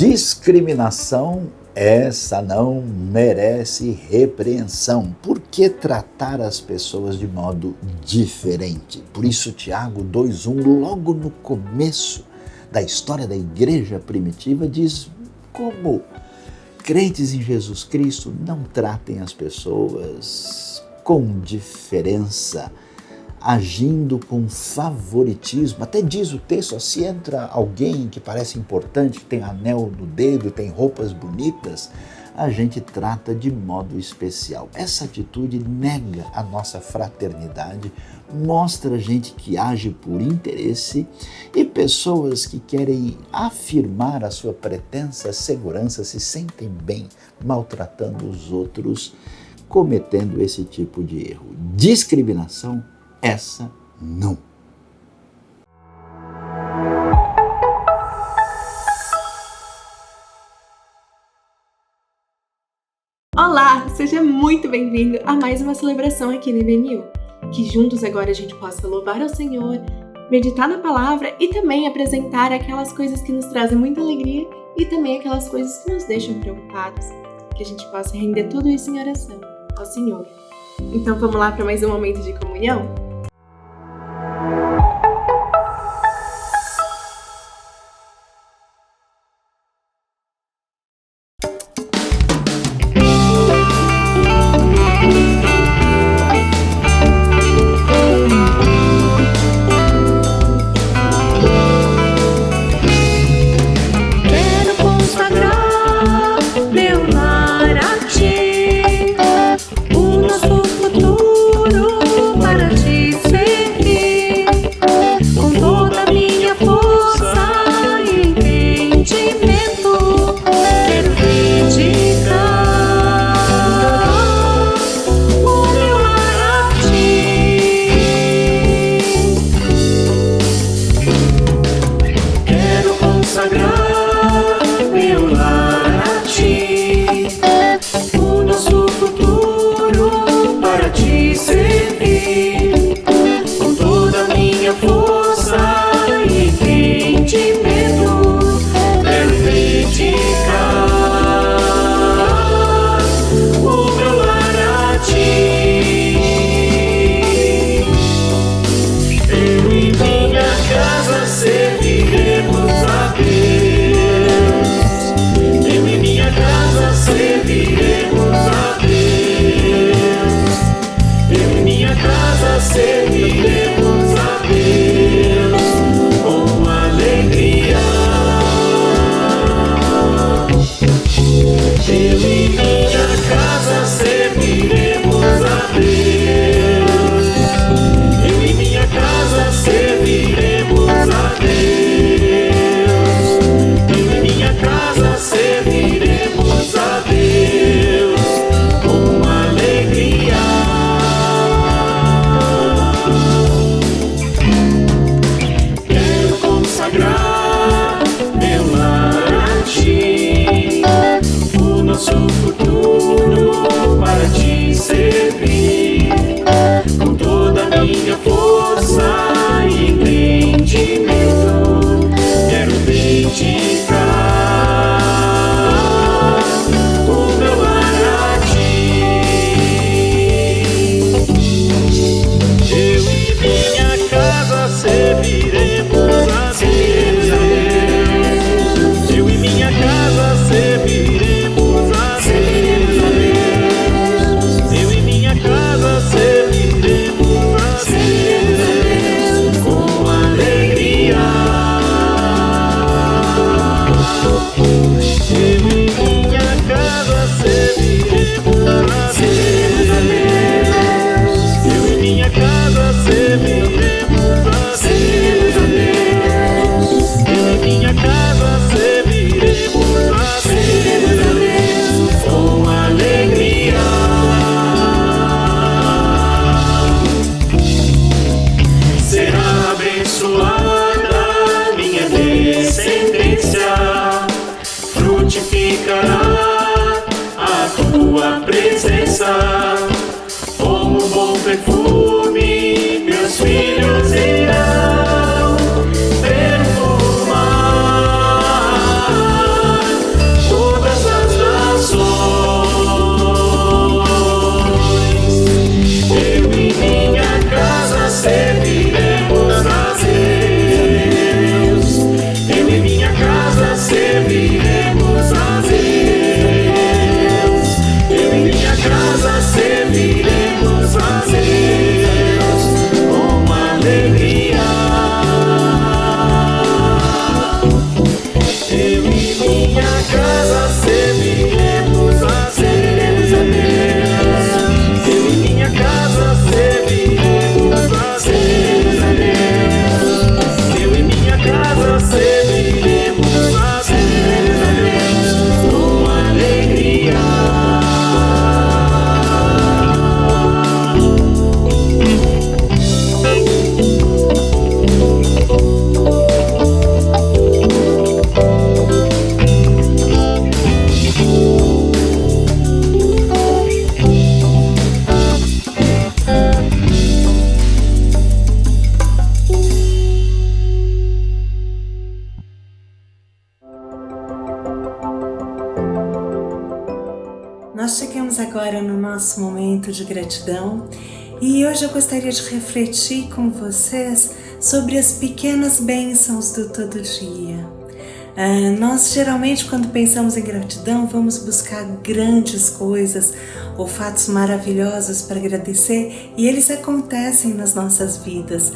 Discriminação, essa não merece repreensão. Por que tratar as pessoas de modo diferente? Por isso, Tiago 2,1, logo no começo da história da igreja primitiva, diz como crentes em Jesus Cristo não tratem as pessoas com diferença, agindo com favoritismo. Até diz o texto, se entra alguém que parece importante, que tem anel no dedo, tem roupas bonitas, a gente trata de modo especial. Essa atitude nega a nossa fraternidade, mostra gente que age por interesse e pessoas que querem afirmar a sua pretensa segurança se sentem bem maltratando os outros, cometendo esse tipo de erro. Discriminação, essa não. Olá, seja muito bem-vindo a mais uma celebração aqui no IBNU. Que juntos agora a gente possa louvar ao Senhor, meditar na palavra e também apresentar aquelas coisas que nos trazem muita alegria e também aquelas coisas que nos deixam preocupados. Que a gente possa render tudo isso em oração ao Senhor. Então vamos lá para mais um momento de comunhão? Como bom perfume, meus filhos irão perfumar. agora no nosso momento de gratidão e hoje eu gostaria de refletir com vocês sobre as pequenas bênçãos do todo dia. Nós geralmente quando pensamos em gratidão vamos buscar grandes coisas ou fatos maravilhosos para agradecer e eles acontecem nas nossas vidas.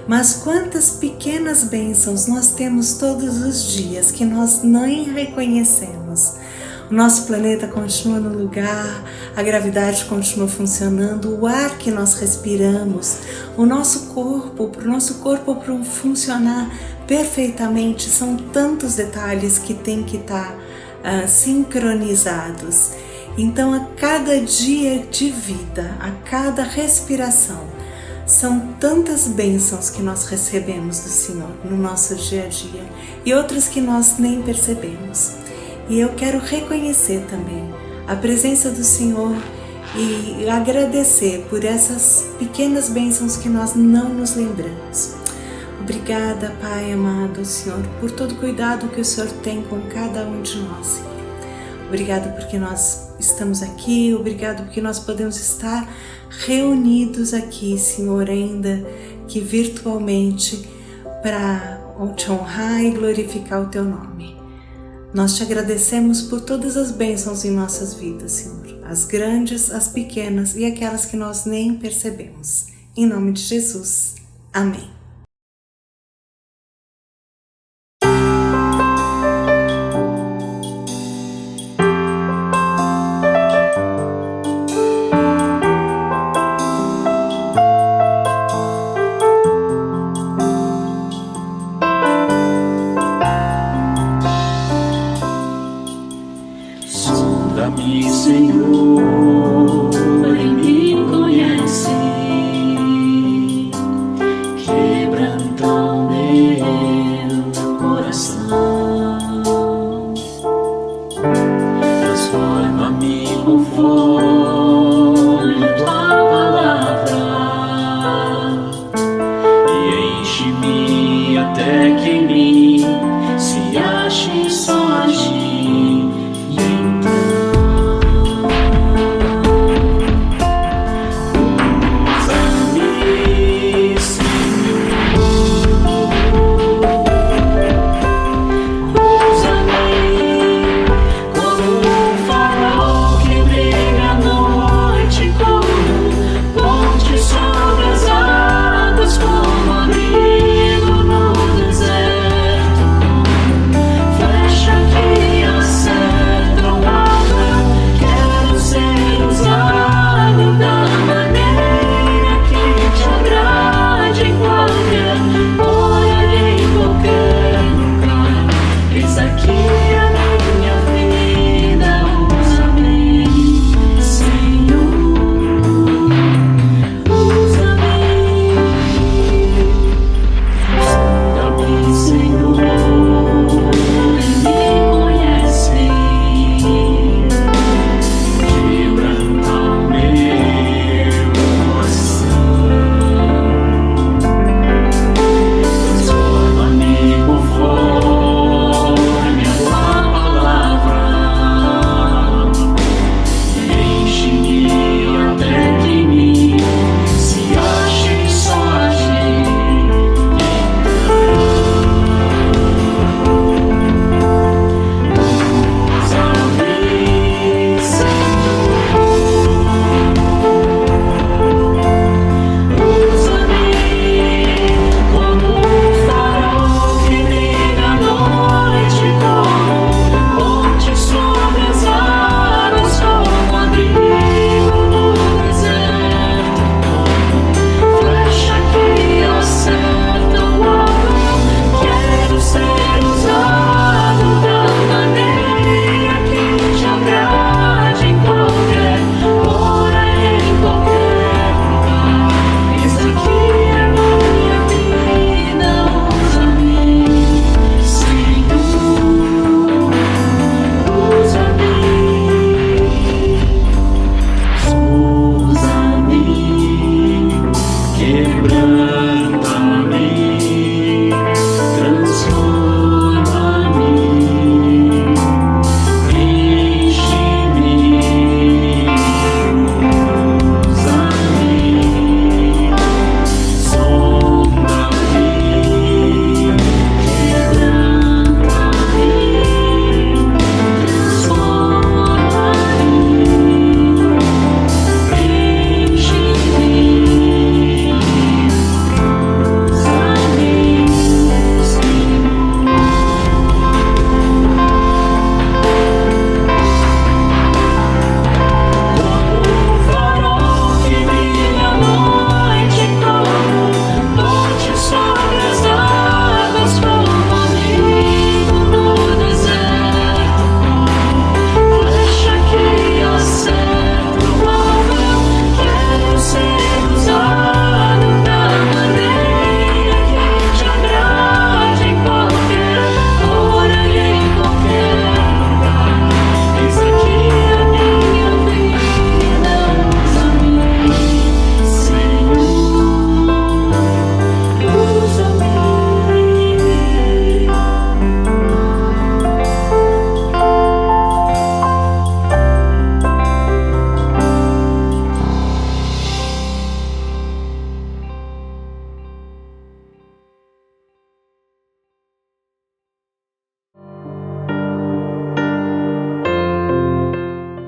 Mas quantas pequenas bênçãos nós temos todos os dias que nós nem reconhecemos. O nosso planeta continua no lugar, a gravidade continua funcionando, o ar que nós respiramos, o nosso corpo, para o nosso corpo funcionar perfeitamente, são tantos detalhes que têm que estar sincronizados. Então, a cada dia de vida, a cada respiração, são tantas bênçãos que nós recebemos do Senhor no nosso dia a dia e outras que nós nem percebemos. E eu quero reconhecer também a presença do Senhor e agradecer por essas pequenas bênçãos que nós não nos lembramos. Obrigada, Pai amado, Senhor, por todo o cuidado que o Senhor tem com cada um de nós, Senhor. Obrigada porque nós estamos aqui, obrigado porque nós podemos estar reunidos aqui, Senhor, ainda que virtualmente, para te honrar e glorificar o Teu nome. Nós te agradecemos por todas as bênçãos em nossas vidas, Senhor, as grandes, as pequenas e aquelas que nós nem percebemos. Em nome de Jesus. Amém. Sonda-me, Senhor, e me conhece.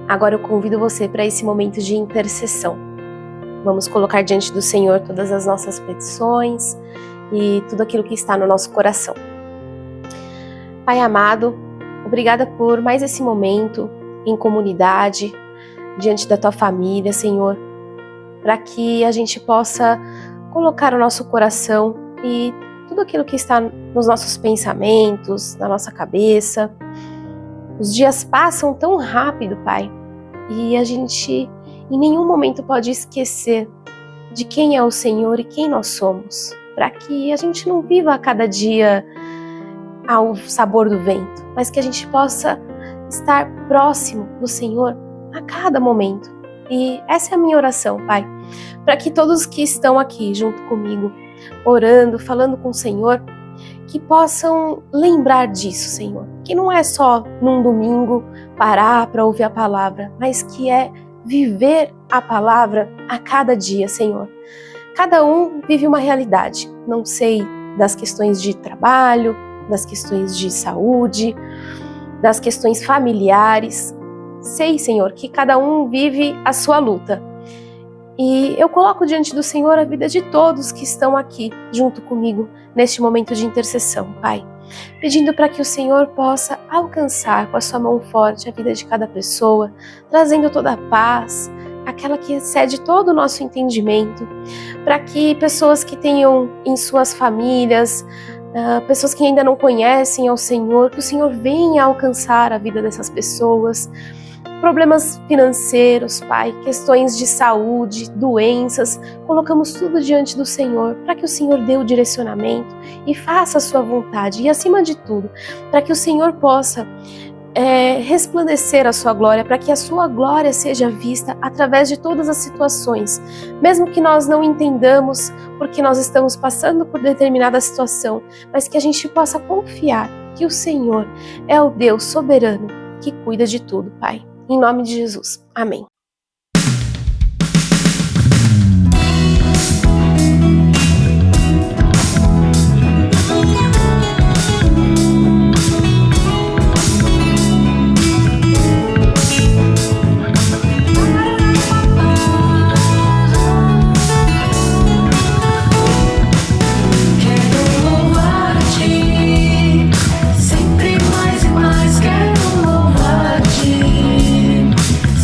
Agora eu convido você para esse momento de intercessão. Vamos colocar diante do Senhor todas as nossas petições e tudo aquilo que está no nosso coração. Pai amado, obrigada por mais esse momento em comunidade, diante da Tua família, Senhor, para que a gente possa colocar o nosso coração e tudo aquilo que está nos nossos pensamentos, na nossa cabeça. Os dias passam tão rápido, Pai, e a gente em nenhum momento pode esquecer de quem é o Senhor e quem nós somos, para que a gente não viva a cada dia ao sabor do vento, mas que a gente possa estar próximo do Senhor a cada momento. E essa é a minha oração, Pai, para que todos que estão aqui junto comigo, orando, falando com o Senhor, que possam lembrar disso, Senhor, que não é só num domingo parar para ouvir a palavra, mas que é viver a palavra a cada dia, Senhor. Cada um vive uma realidade, não sei das questões de trabalho, das questões de saúde, das questões familiares. Sei, Senhor, que cada um vive a sua luta. E eu coloco diante do Senhor a vida de todos que estão aqui junto comigo neste momento de intercessão, Pai. Pedindo para que o Senhor possa alcançar com a sua mão forte a vida de cada pessoa, trazendo toda a paz, aquela que excede todo o nosso entendimento, para que pessoas que tenham em suas famílias, pessoas que ainda não conhecem ao Senhor, que o Senhor venha alcançar a vida dessas pessoas. Problemas financeiros, Pai, questões de saúde, doenças, colocamos tudo diante do Senhor, para que o Senhor dê o direcionamento e faça a sua vontade. E acima de tudo, para que o Senhor possa resplandecer a sua glória, para que a sua glória seja vista através de todas as situações, mesmo que nós não entendamos porque nós estamos passando por determinada situação, mas que a gente possa confiar que o Senhor é o Deus soberano que cuida de tudo, Pai. Em nome de Jesus. Amém.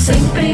Sempre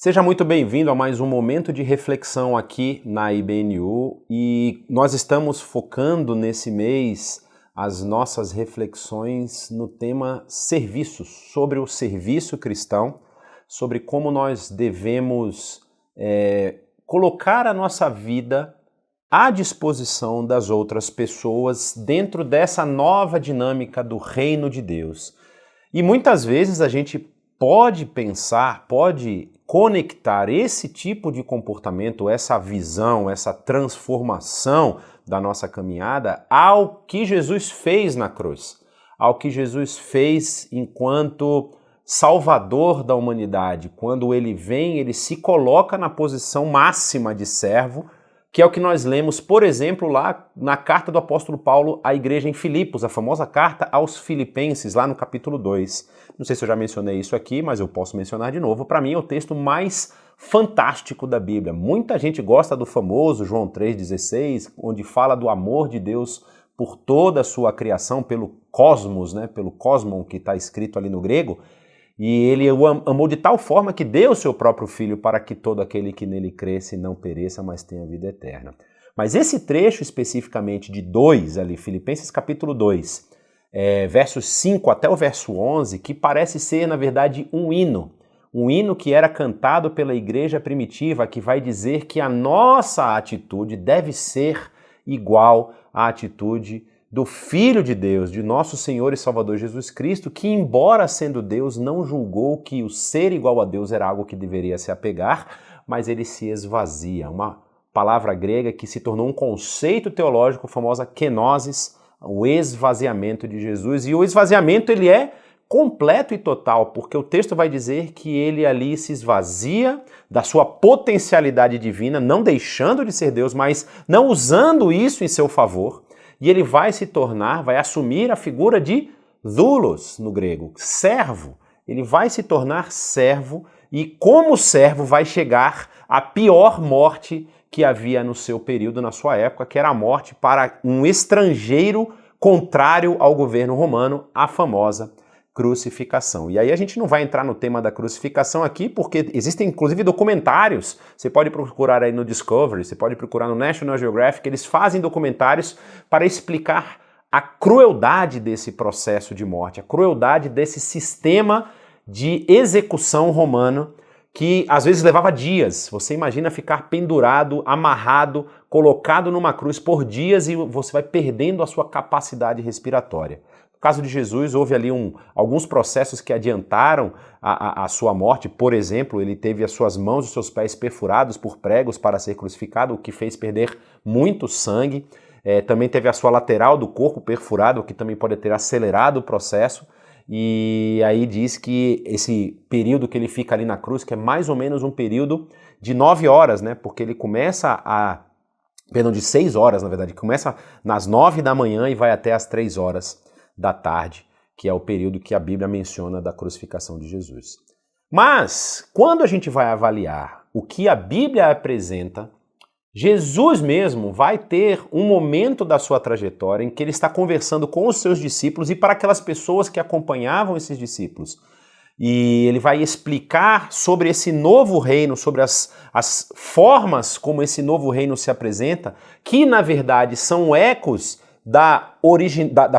Seja muito bem-vindo a mais um momento de reflexão aqui na IBNU e nós estamos focando nesse mês as nossas reflexões no tema serviços, sobre o serviço cristão, sobre como nós devemos colocar a nossa vida à disposição das outras pessoas dentro dessa nova dinâmica do reino de Deus. E muitas vezes a gente pode pensar, pode conectar esse tipo de comportamento, essa visão, essa transformação da nossa caminhada ao que Jesus fez na cruz, ao que Jesus fez enquanto Salvador da humanidade. Quando ele vem, ele se coloca na posição máxima de servo, que é o que nós lemos, por exemplo, lá na carta do apóstolo Paulo à igreja em Filipos, a famosa carta aos Filipenses, lá no capítulo 2. Não sei se eu já mencionei isso aqui, mas eu posso mencionar de novo. Para mim é o texto mais fantástico da Bíblia. Muita gente gosta do famoso João 3,16, onde fala do amor de Deus por toda a sua criação, pelo cosmos, né? Pelo cosmon que está escrito ali no grego. E ele o amou de tal forma que deu o seu próprio Filho para que todo aquele que nele cresce não pereça, mas tenha vida eterna. Mas esse trecho especificamente de 2, ali, Filipenses capítulo 2, versos 5 até o verso 11, que parece ser, na verdade, um hino que era cantado pela igreja primitiva, que vai dizer que a nossa atitude deve ser igual à atitude do Filho de Deus, de nosso Senhor e Salvador Jesus Cristo, que, embora sendo Deus, não julgou que o ser igual a Deus era algo que deveria se apegar, mas ele se esvazia. Uma palavra grega que se tornou um conceito teológico, a famosa kenosis, o esvaziamento de Jesus. E o esvaziamento ele é completo e total, porque o texto vai dizer que ele ali se esvazia da sua potencialidade divina, não deixando de ser Deus, mas não usando isso em seu favor. E ele vai se tornar, vai assumir a figura de doulos no grego, servo. Ele vai se tornar servo e como servo vai chegar à pior morte que havia no seu período, na sua época, que era a morte para um estrangeiro contrário ao governo romano, a famosa crucificação. E aí a gente não vai entrar no tema da crucificação aqui, porque existem inclusive documentários, você pode procurar aí no Discovery, você pode procurar no National Geographic, eles fazem documentários para explicar a crueldade desse processo de morte, a crueldade desse sistema de execução romano, que às vezes levava dias. Você imagina ficar pendurado, amarrado, colocado numa cruz por dias e você vai perdendo a sua capacidade respiratória. No caso de Jesus, houve ali alguns processos que adiantaram a sua morte. Por exemplo, ele teve as suas mãos e os seus pés perfurados por pregos para ser crucificado, o que fez perder muito sangue. Também teve a sua lateral do corpo perfurado, o que também pode ter acelerado o processo. E aí diz que esse período que ele fica ali na cruz, que é mais ou menos um período de 9 horas, né? Porque ele começa de 6 horas, na verdade, começa nas 9 da manhã e vai até as 3 horas da tarde, que é o período que a Bíblia menciona da crucificação de Jesus. Mas, quando a gente vai avaliar o que a Bíblia apresenta, Jesus mesmo vai ter um momento da sua trajetória em que ele está conversando com os seus discípulos e para aquelas pessoas que acompanhavam esses discípulos. E ele vai explicar sobre esse novo reino, sobre as formas como esse novo reino se apresenta, que na verdade são ecos da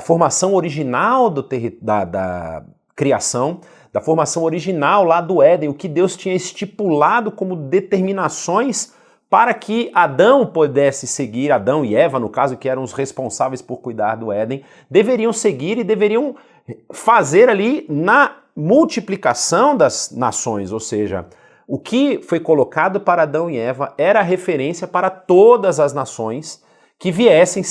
formação original da criação, da formação original lá do Éden, o que Deus tinha estipulado como determinações para que Adão pudesse seguir, Adão e Eva, no caso, que eram os responsáveis por cuidar do Éden, deveriam seguir e deveriam fazer ali na multiplicação das nações, ou seja, o que foi colocado para Adão e Eva era referência para todas as nações que viessem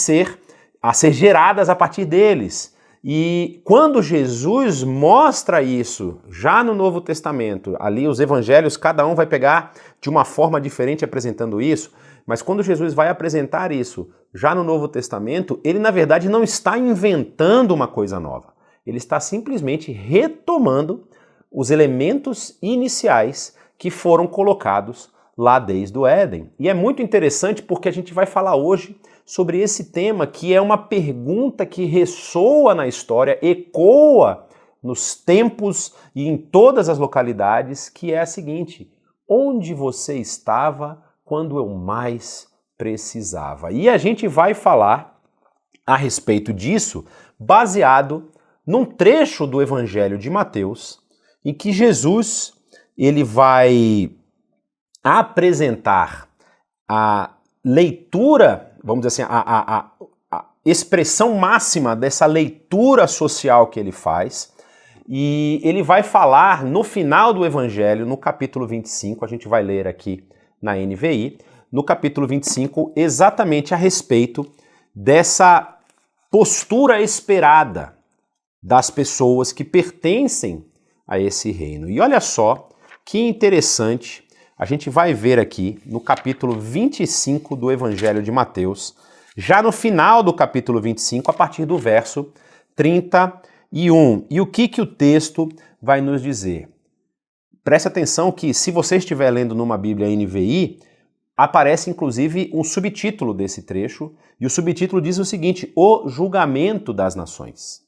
a ser geradas a partir deles. E quando Jesus mostra isso, já no Novo Testamento, ali os evangelhos, cada um vai pegar de uma forma diferente apresentando isso, mas quando Jesus vai apresentar isso já no Novo Testamento, ele na verdade não está inventando uma coisa nova. Ele está simplesmente retomando os elementos iniciais que foram colocados lá desde o Éden. E é muito interessante porque a gente vai falar hoje sobre esse tema, que é uma pergunta que ressoa na história, ecoa nos tempos e em todas as localidades, que é a seguinte: onde você estava quando eu mais precisava? E a gente vai falar a respeito disso baseado num trecho do Evangelho de Mateus, em que Jesus ele vai apresentar a leitura, vamos dizer assim, a expressão máxima dessa leitura social que ele faz, e ele vai falar no final do Evangelho, no capítulo 25, a gente vai ler aqui na NVI, no capítulo 25, exatamente a respeito dessa postura esperada das pessoas que pertencem a esse reino. E olha só que interessante, a gente vai ver aqui no capítulo 25 do Evangelho de Mateus, já no final do capítulo 25, a partir do verso 31. E o que o texto vai nos dizer? Preste atenção que, se você estiver lendo numa Bíblia NVI, aparece inclusive um subtítulo desse trecho, e o subtítulo diz o seguinte: o julgamento das nações.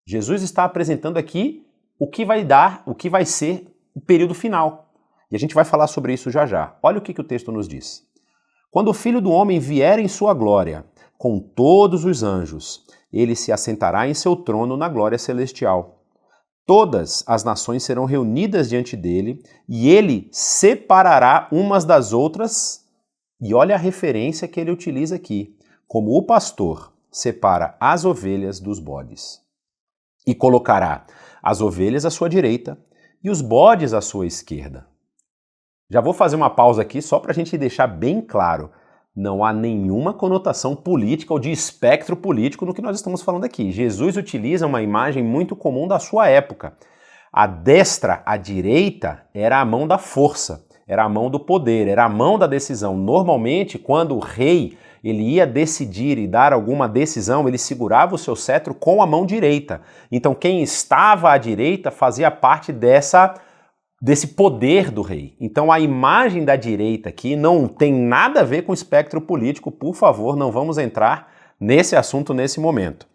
Jesus está apresentando aqui o que vai ser o período final. E a gente vai falar sobre isso já já. Olha o que o texto nos diz. Quando o Filho do Homem vier em sua glória, com todos os anjos, ele se assentará em seu trono na glória celestial. Todas as nações serão reunidas diante dele, e ele separará umas das outras. E olha a referência que ele utiliza aqui, como o pastor separa as ovelhas dos bodes. E colocará as ovelhas à sua direita e os bodes à sua esquerda. Já vou fazer uma pausa aqui só para a gente deixar bem claro. Não há nenhuma conotação política ou de espectro político no que nós estamos falando aqui. Jesus utiliza uma imagem muito comum da sua época. A destra, a direita, era a mão da força, era a mão do poder, era a mão da decisão. Normalmente, quando o rei ele ia decidir e dar alguma decisão, ele segurava o seu cetro com a mão direita. Então quem estava à direita fazia parte desse poder do rei. Então a imagem da direita aqui não tem nada a ver com o espectro político, por favor, não vamos entrar nesse assunto nesse momento.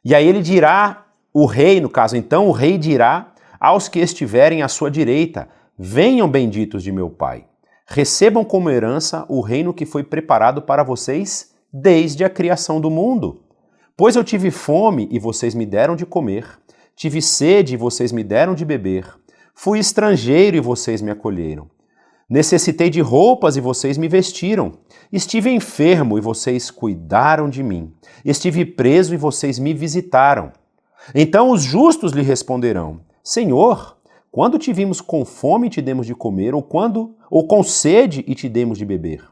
E aí ele dirá, o rei, no caso então, o rei dirá aos que estiverem à sua direita: venham benditos de meu Pai. Recebam como herança o reino que foi preparado para vocês desde a criação do mundo. Pois eu tive fome e vocês me deram de comer, tive sede e vocês me deram de beber, fui estrangeiro e vocês me acolheram, necessitei de roupas e vocês me vestiram, estive enfermo e vocês cuidaram de mim, estive preso e vocês me visitaram. Então os justos lhe responderão: Senhor, quando te vimos com fome e te demos de comer, ou com sede e te demos de beber?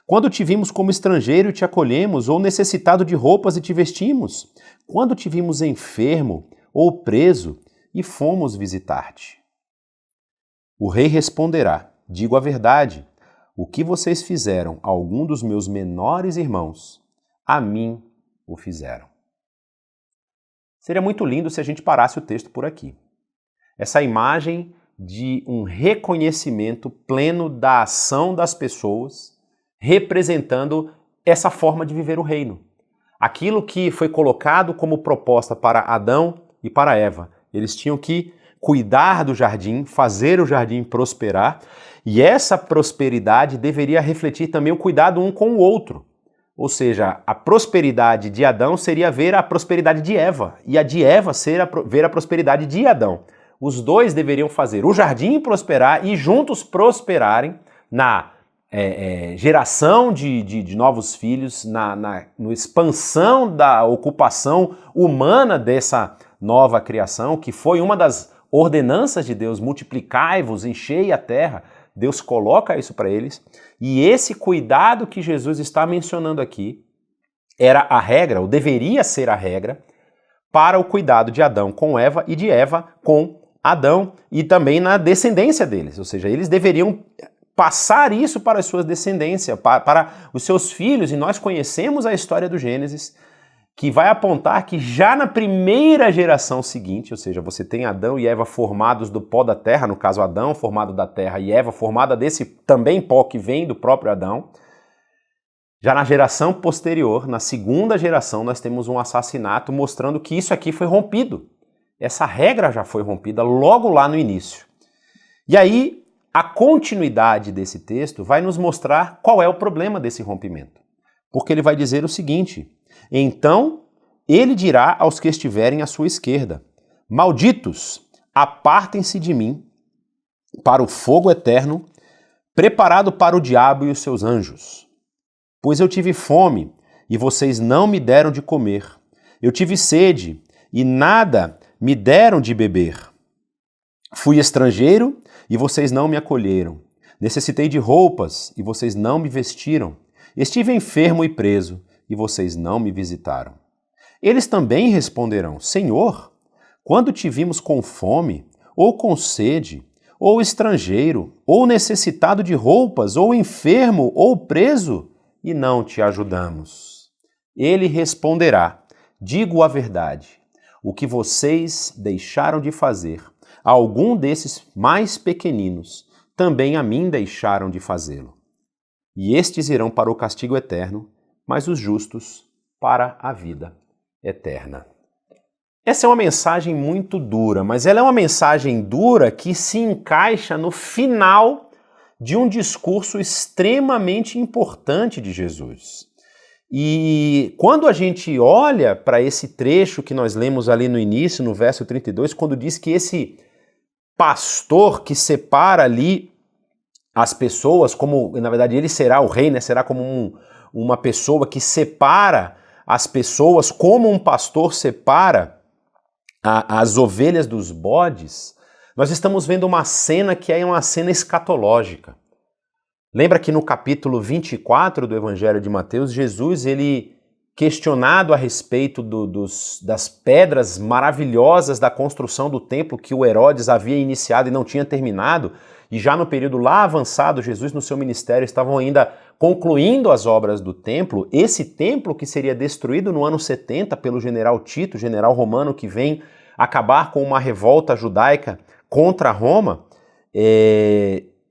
Quando te vimos como estrangeiro e te acolhemos, ou necessitado de roupas e te vestimos? Quando te vimos enfermo ou preso e fomos visitar-te? O rei responderá: digo a verdade, o que vocês fizeram a algum dos meus menores irmãos, a mim o fizeram. Seria muito lindo se a gente parasse o texto por aqui. Essa imagem de um reconhecimento pleno da ação das pessoas, representando essa forma de viver o reino. Aquilo que foi colocado como proposta para Adão e para Eva. Eles tinham que cuidar do jardim, fazer o jardim prosperar, e essa prosperidade deveria refletir também o cuidado um com o outro. Ou seja, a prosperidade de Adão seria ver a prosperidade de Eva, e a de Eva ver a prosperidade de Adão. Os dois deveriam fazer o jardim prosperar e juntos prosperarem na geração de novos filhos, na expansão da ocupação humana dessa nova criação, que foi uma das ordenanças de Deus: multiplicai-vos, enchei a terra. Deus coloca isso para eles. E esse cuidado que Jesus está mencionando aqui era a regra, ou deveria ser a regra, para o cuidado de Adão com Eva e de Eva com Adão, e também na descendência deles. Ou seja, eles deveriam passar isso para as suas descendências, para os seus filhos. E nós conhecemos a história do Gênesis, que vai apontar que já na primeira geração seguinte, ou seja, você tem Adão e Eva formados do pó da terra, no caso Adão formado da terra e Eva formada desse também pó que vem do próprio Adão. Já na geração posterior, na segunda geração, nós temos um assassinato mostrando que isso aqui foi rompido. Essa regra já foi rompida logo lá no início. E aí, a continuidade desse texto vai nos mostrar qual é o problema desse rompimento. Porque ele vai dizer o seguinte: então ele dirá aos que estiverem à sua esquerda: malditos, apartem-se de mim para o fogo eterno, preparado para o diabo e os seus anjos. Pois eu tive fome, e vocês não me deram de comer. Eu tive sede, e nada me deram de beber. Fui estrangeiro, e vocês não me acolheram. Necessitei de roupas, e vocês não me vestiram. Estive enfermo e preso, e vocês não me visitaram. Eles também responderão: Senhor, quando te vimos com fome, ou com sede, ou estrangeiro, ou necessitado de roupas, ou enfermo, ou preso, e não te ajudamos? Ele responderá: digo a verdade, o que vocês deixaram de fazer a algum desses mais pequeninos, também a mim deixaram de fazê-lo. E estes irão para o castigo eterno, mas os justos para a vida eterna. Essa é uma mensagem muito dura, mas ela é uma mensagem dura que se encaixa no final de um discurso extremamente importante de Jesus. E quando a gente olha para esse trecho que nós lemos ali no início, no verso 32, quando diz que esse pastor que separa ali as pessoas, como na verdade ele será o rei, né? Será como uma pessoa que separa as pessoas, como um pastor separa as ovelhas dos bodes, nós estamos vendo uma cena que é uma cena escatológica. Lembra que no capítulo 24 do Evangelho de Mateus, Jesus, ele questionado a respeito das pedras maravilhosas da construção do templo que o Herodes havia iniciado e não tinha terminado, e já no período lá avançado, Jesus no seu ministério estavam ainda concluindo as obras do templo. Esse templo que seria destruído no ano 70 pelo general Tito, general romano que vem acabar com uma revolta judaica contra Roma,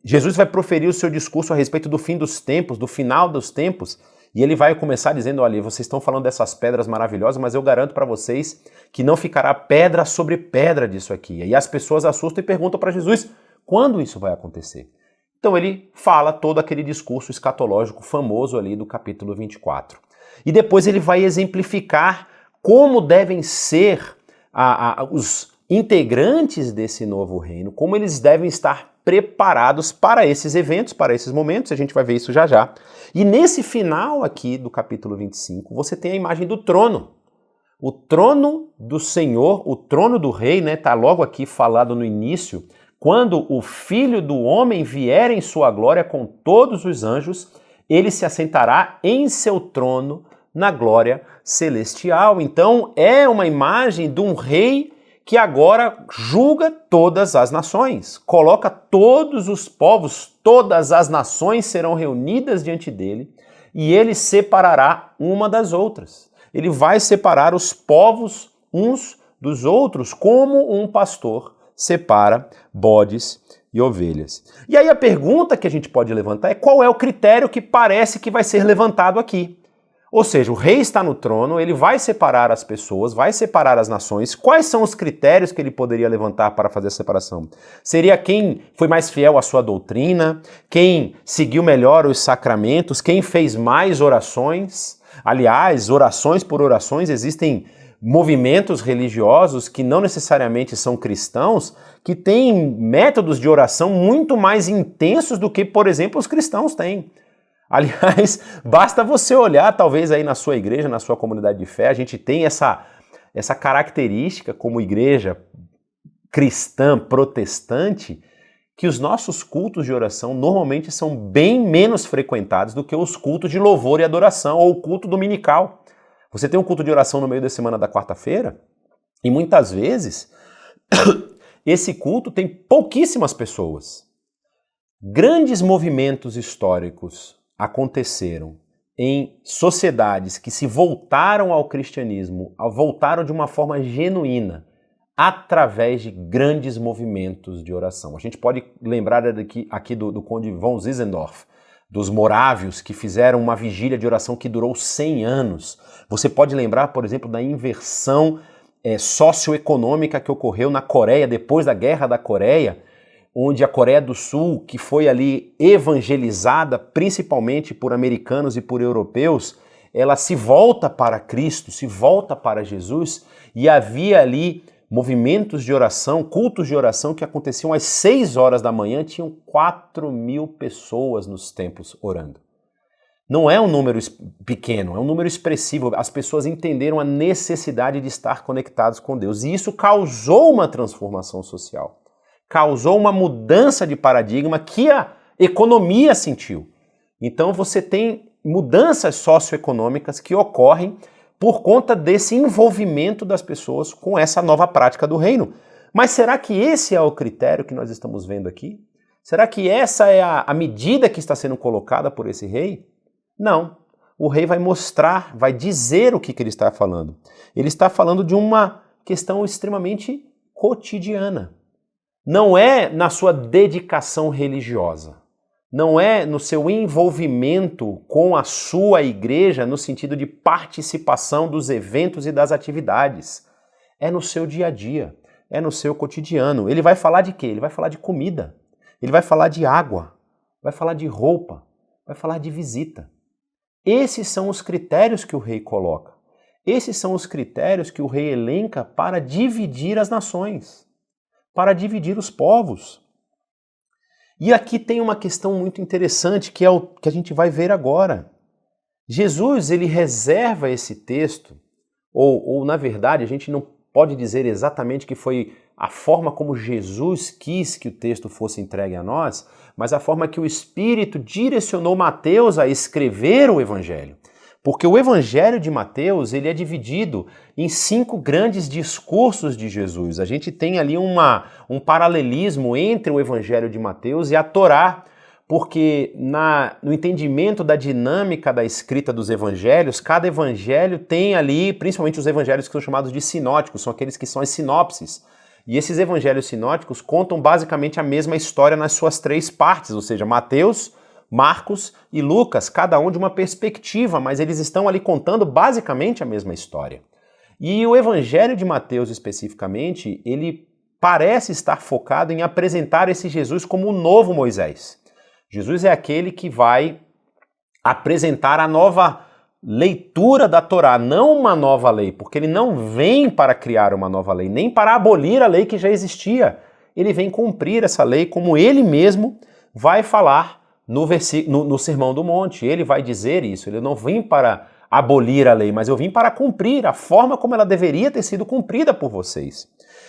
Jesus vai proferir o seu discurso a respeito do fim dos tempos, do final dos tempos, e ele vai começar dizendo: olha, vocês estão falando dessas pedras maravilhosas, mas eu garanto para vocês que não ficará pedra sobre pedra disso aqui. E aí as pessoas assustam e perguntam para Jesus: quando isso vai acontecer? Então ele fala todo aquele discurso escatológico famoso ali do capítulo 24. E depois ele vai exemplificar como devem ser os integrantes desse novo reino, como eles devem estar preparados para esses eventos, para esses momentos. A gente vai ver isso já já. E nesse final aqui do capítulo 25, você tem a imagem do trono. O trono do Senhor, o trono do rei, né? Tá logo aqui falado no início. Quando o Filho do Homem vier em sua glória com todos os anjos, ele se assentará em seu trono na glória celestial. Então é uma imagem de um rei que agora julga todas as nações, coloca todos os povos, todas as nações serão reunidas diante dele e ele separará uma das outras. Ele vai separar os povos uns dos outros, como um pastor separa bodes e ovelhas. E aí a pergunta que a gente pode levantar é: qual é o critério que parece que vai ser levantado aqui? Ou seja, o rei está no trono, ele vai separar as pessoas, vai separar as nações. Quais são os critérios que ele poderia levantar para fazer a separação? Seria quem foi mais fiel à sua doutrina, quem seguiu melhor os sacramentos, quem fez mais orações? Aliás, orações por orações, existem movimentos religiosos que não necessariamente são cristãos, que têm métodos de oração muito mais intensos do que, por exemplo, os cristãos têm. Aliás, basta você olhar, talvez aí na sua igreja, na sua comunidade de fé, a gente tem essa característica como igreja cristã protestante, que os nossos cultos de oração normalmente são bem menos frequentados do que os cultos de louvor e adoração ou o culto dominical. Você tem um culto de oração no meio da semana da quarta-feira e muitas vezes esse culto tem pouquíssimas pessoas. Grandes movimentos históricos aconteceram em sociedades que se voltaram ao cristianismo, voltaram de uma forma genuína, através de grandes movimentos de oração. A gente pode lembrar aqui do conde von Zinzendorf, dos morávios que fizeram uma vigília de oração que durou 100 anos. Você pode lembrar, por exemplo, da inversão socioeconômica que ocorreu na Coreia depois da Guerra da Coreia, onde a Coreia do Sul, que foi ali evangelizada principalmente por americanos e por europeus, ela se volta para Cristo, se volta para Jesus, e havia ali movimentos de oração, cultos de oração que aconteciam às 6 horas da manhã, tinham 4.000 pessoas nos templos orando. Não é um número pequeno, é um número expressivo. As pessoas entenderam a necessidade de estar conectados com Deus, e isso causou uma transformação social. Causou uma mudança de paradigma que a economia sentiu. Então você tem mudanças socioeconômicas que ocorrem por conta desse envolvimento das pessoas com essa nova prática do reino. Mas será que esse é o critério que nós estamos vendo aqui? Será que essa é a medida que está sendo colocada por esse rei? Não. O rei vai mostrar, vai dizer o que ele está falando. Ele está falando de uma questão extremamente cotidiana. Não é na sua dedicação religiosa, não é no seu envolvimento com a sua igreja no sentido de participação dos eventos e das atividades. É no seu dia a dia, é no seu cotidiano. Ele vai falar de quê? Ele vai falar de comida, ele vai falar de água, vai falar de roupa, vai falar de visita. Esses são os critérios que o rei coloca. Esses são os critérios que o rei elenca para dividir as nações, para dividir os povos. E aqui tem uma questão muito interessante, que é o que a gente vai ver agora. Jesus, ele reserva esse texto, ou na verdade, a gente não pode dizer exatamente que foi a forma como Jesus quis que o texto fosse entregue a nós, mas a forma que o Espírito direcionou Mateus a escrever o Evangelho. Porque o Evangelho de Mateus, ele é dividido em 5 grandes discursos de Jesus. A gente tem ali um paralelismo entre o Evangelho de Mateus e a Torá, porque no entendimento da dinâmica da escrita dos evangelhos, cada evangelho tem ali, principalmente os evangelhos que são chamados de sinóticos, são aqueles que são as sinopses. E esses evangelhos sinóticos contam basicamente a mesma história nas suas 3 partes, ou seja, Mateus, Marcos e Lucas, cada um de uma perspectiva, mas eles estão ali contando basicamente a mesma história. E o Evangelho de Mateus especificamente, ele parece estar focado em apresentar esse Jesus como o novo Moisés. Jesus é aquele que vai apresentar a nova leitura da Torá, não uma nova lei, porque ele não vem para criar uma nova lei, nem para abolir a lei que já existia. Ele vem cumprir essa lei, como ele mesmo vai falar no Sermão do Monte. Ele vai dizer isso, ele não vem para abolir a lei, mas eu vim para cumprir a forma como ela deveria ter sido cumprida por vocês.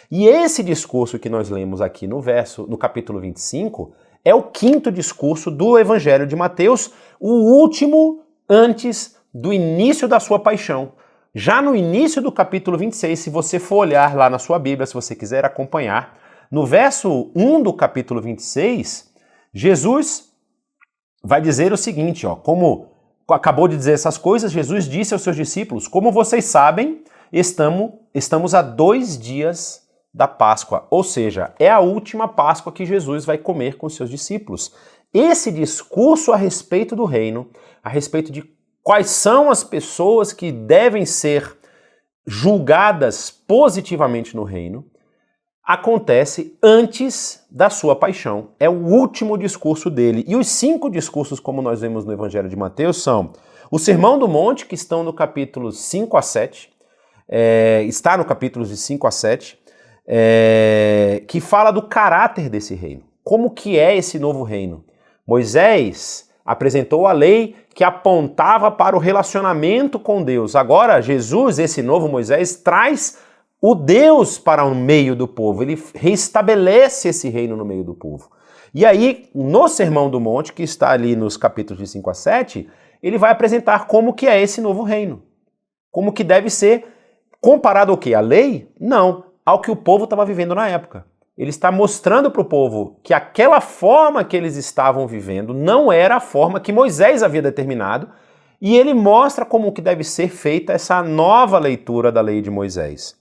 E esse discurso que nós lemos aqui no capítulo 25, é o 5º discurso do Evangelho de Mateus, o último antes do início da sua paixão. Já no início do capítulo 26, se você for olhar lá na sua Bíblia, se você quiser acompanhar, no verso 1 do capítulo 26, Jesus vai dizer o seguinte, como acabou de dizer essas coisas, Jesus disse aos seus discípulos: como vocês sabem, estamos a 2 dias da Páscoa, ou seja, é a última Páscoa que Jesus vai comer com seus discípulos. Esse discurso a respeito do reino, a respeito de quais são as pessoas que devem ser julgadas positivamente no reino, acontece antes da sua paixão. É o último discurso dele. E os 5 discursos, como nós vemos no Evangelho de Mateus, são o Sermão do Monte, que estão no capítulos 5 a 7, está no capítulos de 5 a 7, que fala do caráter desse reino. Como que é esse novo reino? Moisés apresentou a lei que apontava para o relacionamento com Deus. Agora, Jesus, esse novo Moisés, traz o Deus para o meio do povo. Ele restabelece esse reino no meio do povo. E aí, no Sermão do Monte, que está ali nos capítulos de 5 a 7, ele vai apresentar como que é esse novo reino. Como que deve ser comparado ao quê? A lei? Não, ao que o povo estava vivendo na época. Ele está mostrando para o povo que aquela forma que eles estavam vivendo não era a forma que Moisés havia determinado, e ele mostra como que deve ser feita essa nova leitura da lei de Moisés.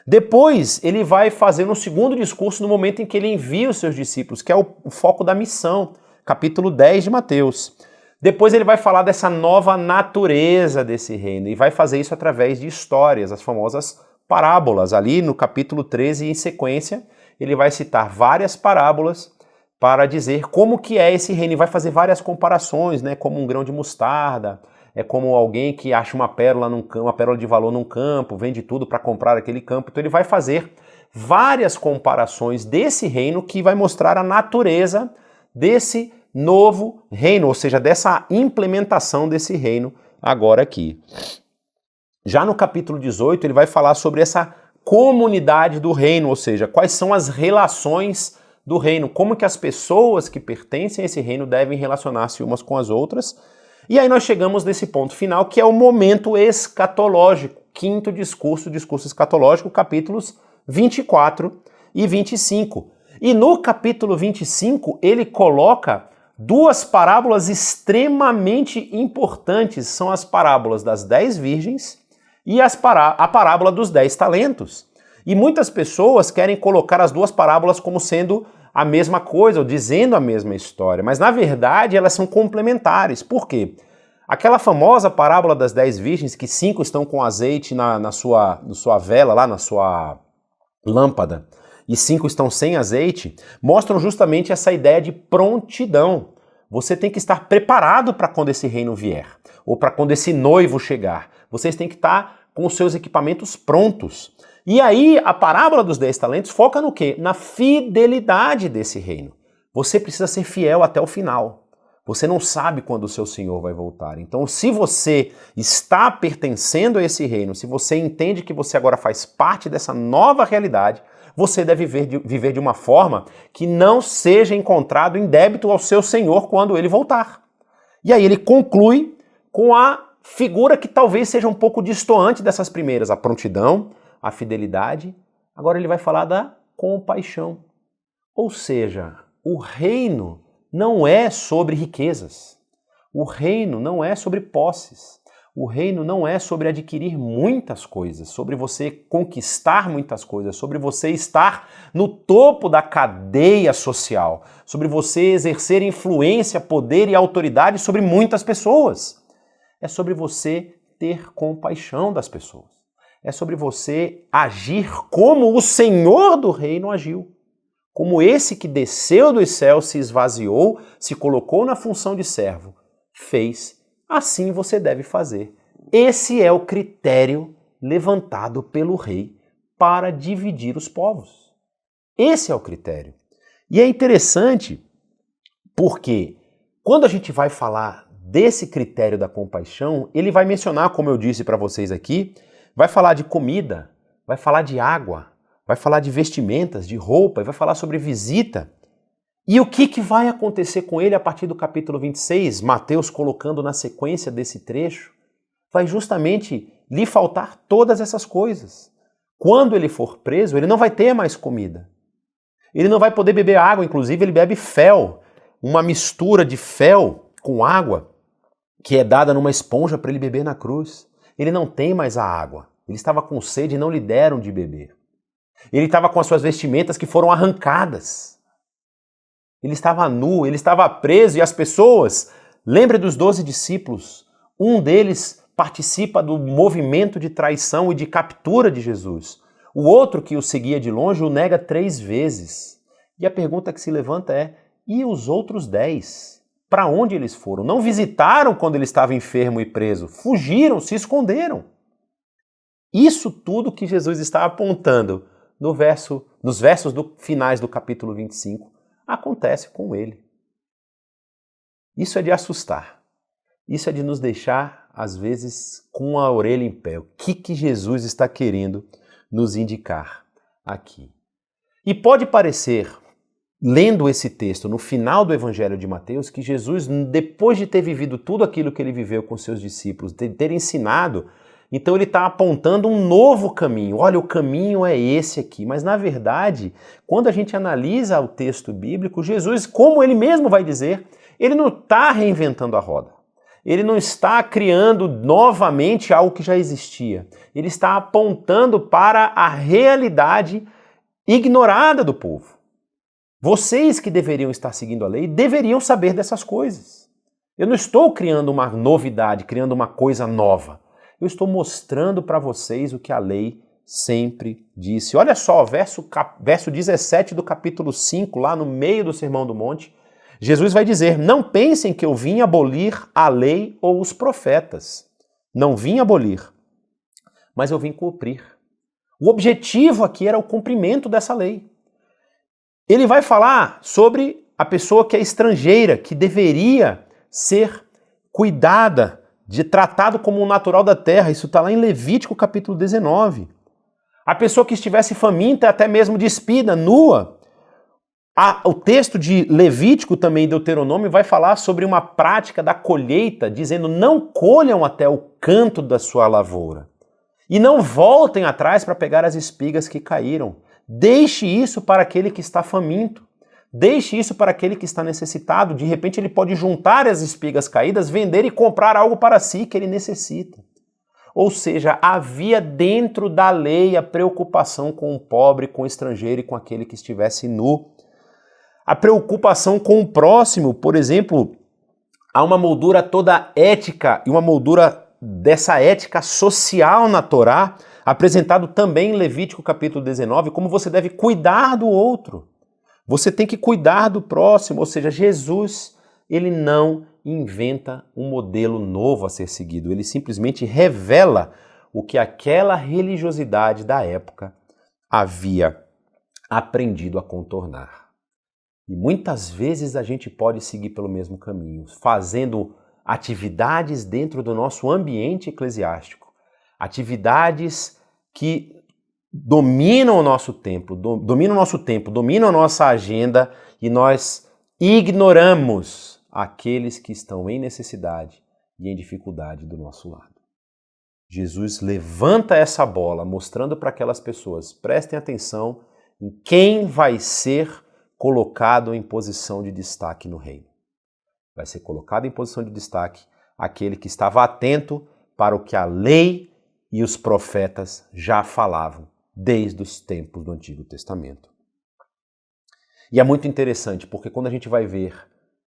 Depois, ele vai fazer um 2º discurso no momento em que ele envia os seus discípulos, que é o foco da missão, capítulo 10 de Mateus. Depois ele vai falar dessa nova natureza desse reino, e vai fazer isso através de histórias, as famosas parábolas. Ali no capítulo 13, em sequência, ele vai citar várias parábolas para dizer como que é esse reino. E vai fazer várias comparações, né? Como um grão de mostarda, é como alguém que acha uma pérola uma pérola de valor num campo, vende tudo para comprar aquele campo. Então ele vai fazer várias comparações desse reino que vai mostrar a natureza desse novo reino, ou seja, dessa implementação desse reino agora aqui. Já no capítulo 18 ele vai falar sobre essa comunidade do reino, ou seja, quais são as relações do reino, como que as pessoas que pertencem a esse reino devem relacionar-se umas com as outras. E aí nós chegamos nesse ponto final, que é o momento escatológico, quinto discurso, discurso escatológico, capítulos 24 e 25. E no capítulo 25 ele coloca duas parábolas extremamente importantes, são as parábolas das 10 virgens e a parábola dos 10 talentos. E muitas pessoas querem colocar as duas parábolas como sendo a mesma coisa, ou dizendo a mesma história, mas na verdade elas são complementares. Por quê? Aquela famosa parábola das 10 virgens, que 5 estão com azeite na sua vela, lá na sua lâmpada, e 5 estão sem azeite, mostram justamente essa ideia de prontidão. Você tem que estar preparado para quando esse reino vier, ou para quando esse noivo chegar. Vocês têm que estar com os seus equipamentos prontos. E aí, a parábola dos 10 talentos foca no quê? Na fidelidade desse reino. Você precisa ser fiel até o final. Você não sabe quando o seu Senhor vai voltar. Então, se você está pertencendo a esse reino, se você entende que você agora faz parte dessa nova realidade, você deve viver de uma forma que não seja encontrado em débito ao seu Senhor quando ele voltar. E aí ele conclui com a figura que talvez seja um pouco destoante dessas primeiras, a prontidão, a fidelidade. Agora ele vai falar da compaixão. Ou seja, o reino não é sobre riquezas. O reino não é sobre posses. O reino não é sobre adquirir muitas coisas, sobre você conquistar muitas coisas, sobre você estar no topo da cadeia social, sobre você exercer influência, poder e autoridade sobre muitas pessoas. É sobre você ter compaixão das pessoas. É sobre você agir como o Senhor do reino agiu. Como esse que desceu dos céus, se esvaziou, se colocou na função de servo, fez, assim você deve fazer. Esse é o critério levantado pelo rei para dividir os povos. Esse é o critério. E é interessante porque quando a gente vai falar desse critério da compaixão, ele vai mencionar, como eu disse para vocês aqui, vai falar de comida, vai falar de água, vai falar de vestimentas, de roupa, vai falar sobre visita. E o que vai acontecer com ele a partir do capítulo 26, Mateus colocando na sequência desse trecho? Vai justamente lhe faltar todas essas coisas. Quando ele for preso, ele não vai ter mais comida. Ele não vai poder beber água, inclusive ele bebe fel, uma mistura de fel com água que é dada numa esponja para ele beber na cruz. Ele não tem mais a água. Ele estava com sede e não lhe deram de beber. Ele estava com as suas vestimentas que foram arrancadas. Ele estava nu, ele estava preso e as pessoas, lembre dos 12 discípulos, um deles participa do movimento de traição e de captura de Jesus. O outro que o seguia de longe o nega 3 vezes. E a pergunta que se levanta é, e os outros 10? Para onde eles foram? Não visitaram quando ele estava enfermo e preso, fugiram, se esconderam. Isso tudo que Jesus está apontando nos versos finais do capítulo 25, acontece com ele. Isso é de assustar. Isso é de nos deixar, às vezes, com a orelha em pé. O que Jesus está querendo nos indicar aqui? E pode parecer, lendo esse texto no final do Evangelho de Mateus, que Jesus, depois de ter vivido tudo aquilo que ele viveu com seus discípulos, de ter ensinado, então ele está apontando um novo caminho. Olha, o caminho é esse aqui. Mas, na verdade, quando a gente analisa o texto bíblico, Jesus, como ele mesmo vai dizer, ele não está reinventando a roda. Ele não está criando novamente algo que já existia. Ele está apontando para a realidade ignorada do povo. Vocês que deveriam estar seguindo a lei, deveriam saber dessas coisas. Eu não estou criando uma novidade, criando uma coisa nova. Eu estou mostrando para vocês o que a lei sempre disse. Olha só, verso 17 do capítulo 5, lá no meio do Sermão do Monte, Jesus vai dizer: não pensem que eu vim abolir a lei ou os profetas. Não vim abolir, mas eu vim cumprir. O objetivo aqui era o cumprimento dessa lei. Ele vai falar sobre a pessoa que é estrangeira, que deveria ser cuidada, tratado como um natural da terra. Isso está lá em Levítico capítulo 19. A pessoa que estivesse faminta, até mesmo despida, nua. O texto de Levítico, também Deuteronômio, vai falar sobre uma prática da colheita, dizendo: não colham até o canto da sua lavoura. E não voltem atrás para pegar as espigas que caíram. Deixe isso para aquele que está faminto. Deixe isso para aquele que está necessitado. De repente ele pode juntar as espigas caídas, vender e comprar algo para si que ele necessita. Ou seja, havia dentro da lei a preocupação com o pobre, com o estrangeiro e com aquele que estivesse nu. A preocupação com o próximo, por exemplo, há uma moldura toda ética e uma moldura dessa ética social na Torá, apresentado também em Levítico capítulo 19, como você deve cuidar do outro. Você tem que cuidar do próximo, ou seja, Jesus, ele não inventa um modelo novo a ser seguido, ele simplesmente revela o que aquela religiosidade da época havia aprendido a contornar. E muitas vezes a gente pode seguir pelo mesmo caminho, fazendo atividades dentro do nosso ambiente eclesiástico, atividades que dominam o nosso tempo, dominam a nossa agenda, e nós ignoramos aqueles que estão em necessidade e em dificuldade do nosso lado. Jesus levanta essa bola, mostrando para aquelas pessoas: prestem atenção em quem vai ser colocado em posição de destaque no reino. Vai ser colocado em posição de destaque aquele que estava atento para o que a lei e os profetas já falavam desde os tempos do Antigo Testamento. E é muito interessante, porque quando a gente vai ver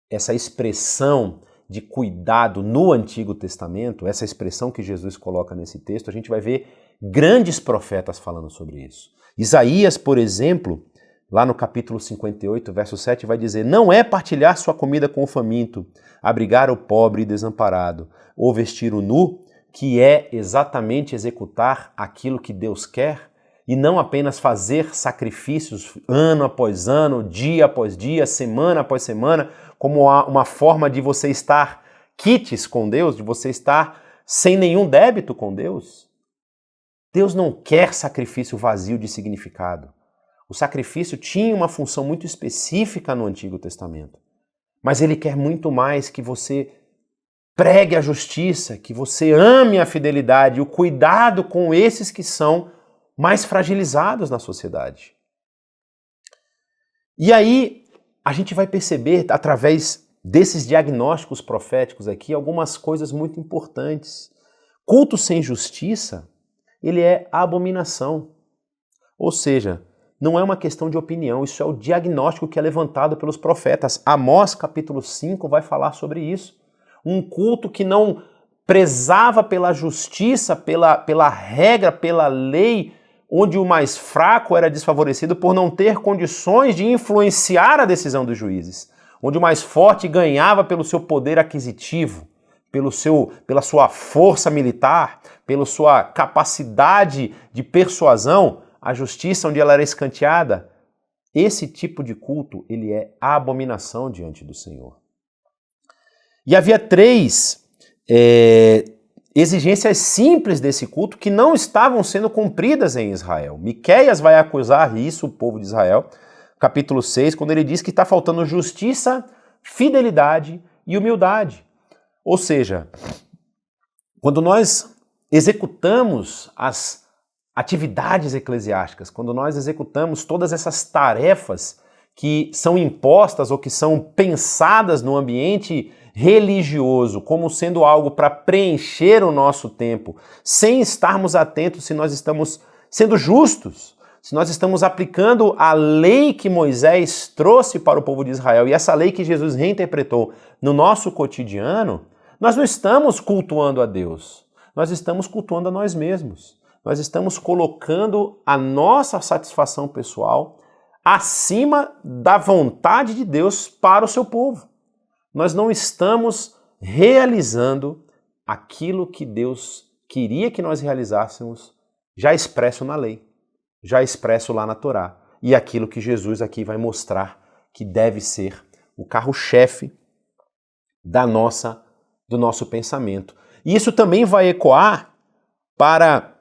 essa expressão de cuidado no Antigo Testamento, essa expressão que Jesus coloca nesse texto, a gente vai ver grandes profetas falando sobre isso. Isaías, por exemplo, lá no capítulo 58, verso 7, vai dizer: não é partilhar sua comida com o faminto, abrigar o pobre e desamparado, ou vestir o nu, que é exatamente executar aquilo que Deus quer, e não apenas fazer sacrifícios ano após ano, dia após dia, semana após semana, como uma forma de você estar quites com Deus, de você estar sem nenhum débito com Deus. Deus não quer sacrifício vazio de significado. O sacrifício tinha uma função muito específica no Antigo Testamento, mas ele quer muito mais que você pregue a justiça, que você ame a fidelidade e o cuidado com esses que são mais fragilizados na sociedade. E aí a gente vai perceber, através desses diagnósticos proféticos aqui, algumas coisas muito importantes. Culto sem justiça, ele é abominação. Ou seja, não é uma questão de opinião, isso é o diagnóstico que é levantado pelos profetas. Amós capítulo 5 vai falar sobre isso. Um culto que não prezava pela justiça, pela regra, pela lei, onde o mais fraco era desfavorecido por não ter condições de influenciar a decisão dos juízes, onde o mais forte ganhava pelo seu poder aquisitivo, pela sua força militar, pela sua capacidade de persuasão, a justiça onde ela era escanteada. Esse tipo de culto, ele é abominação diante do Senhor. E havia três exigências simples desse culto que não estavam sendo cumpridas em Israel. Miqueias vai acusar isso, o povo de Israel, capítulo 6, quando ele diz que está faltando justiça, fidelidade e humildade. Ou seja, quando nós executamos as atividades eclesiásticas, quando nós executamos todas essas tarefas que são impostas ou que são pensadas no ambiente religioso como sendo algo para preencher o nosso tempo, sem estarmos atentos se nós estamos sendo justos, se nós estamos aplicando a lei que Moisés trouxe para o povo de Israel e essa lei que Jesus reinterpretou no nosso cotidiano, nós não estamos cultuando a Deus, nós estamos cultuando a nós mesmos. nós estamos colocando a nossa satisfação pessoal acima da vontade de Deus para o seu povo. Nós não estamos realizando aquilo que Deus queria que nós realizássemos, já expresso na lei, já expresso lá na Torá, e aquilo que Jesus aqui vai mostrar que deve ser o carro-chefe do nosso pensamento. E isso também vai ecoar para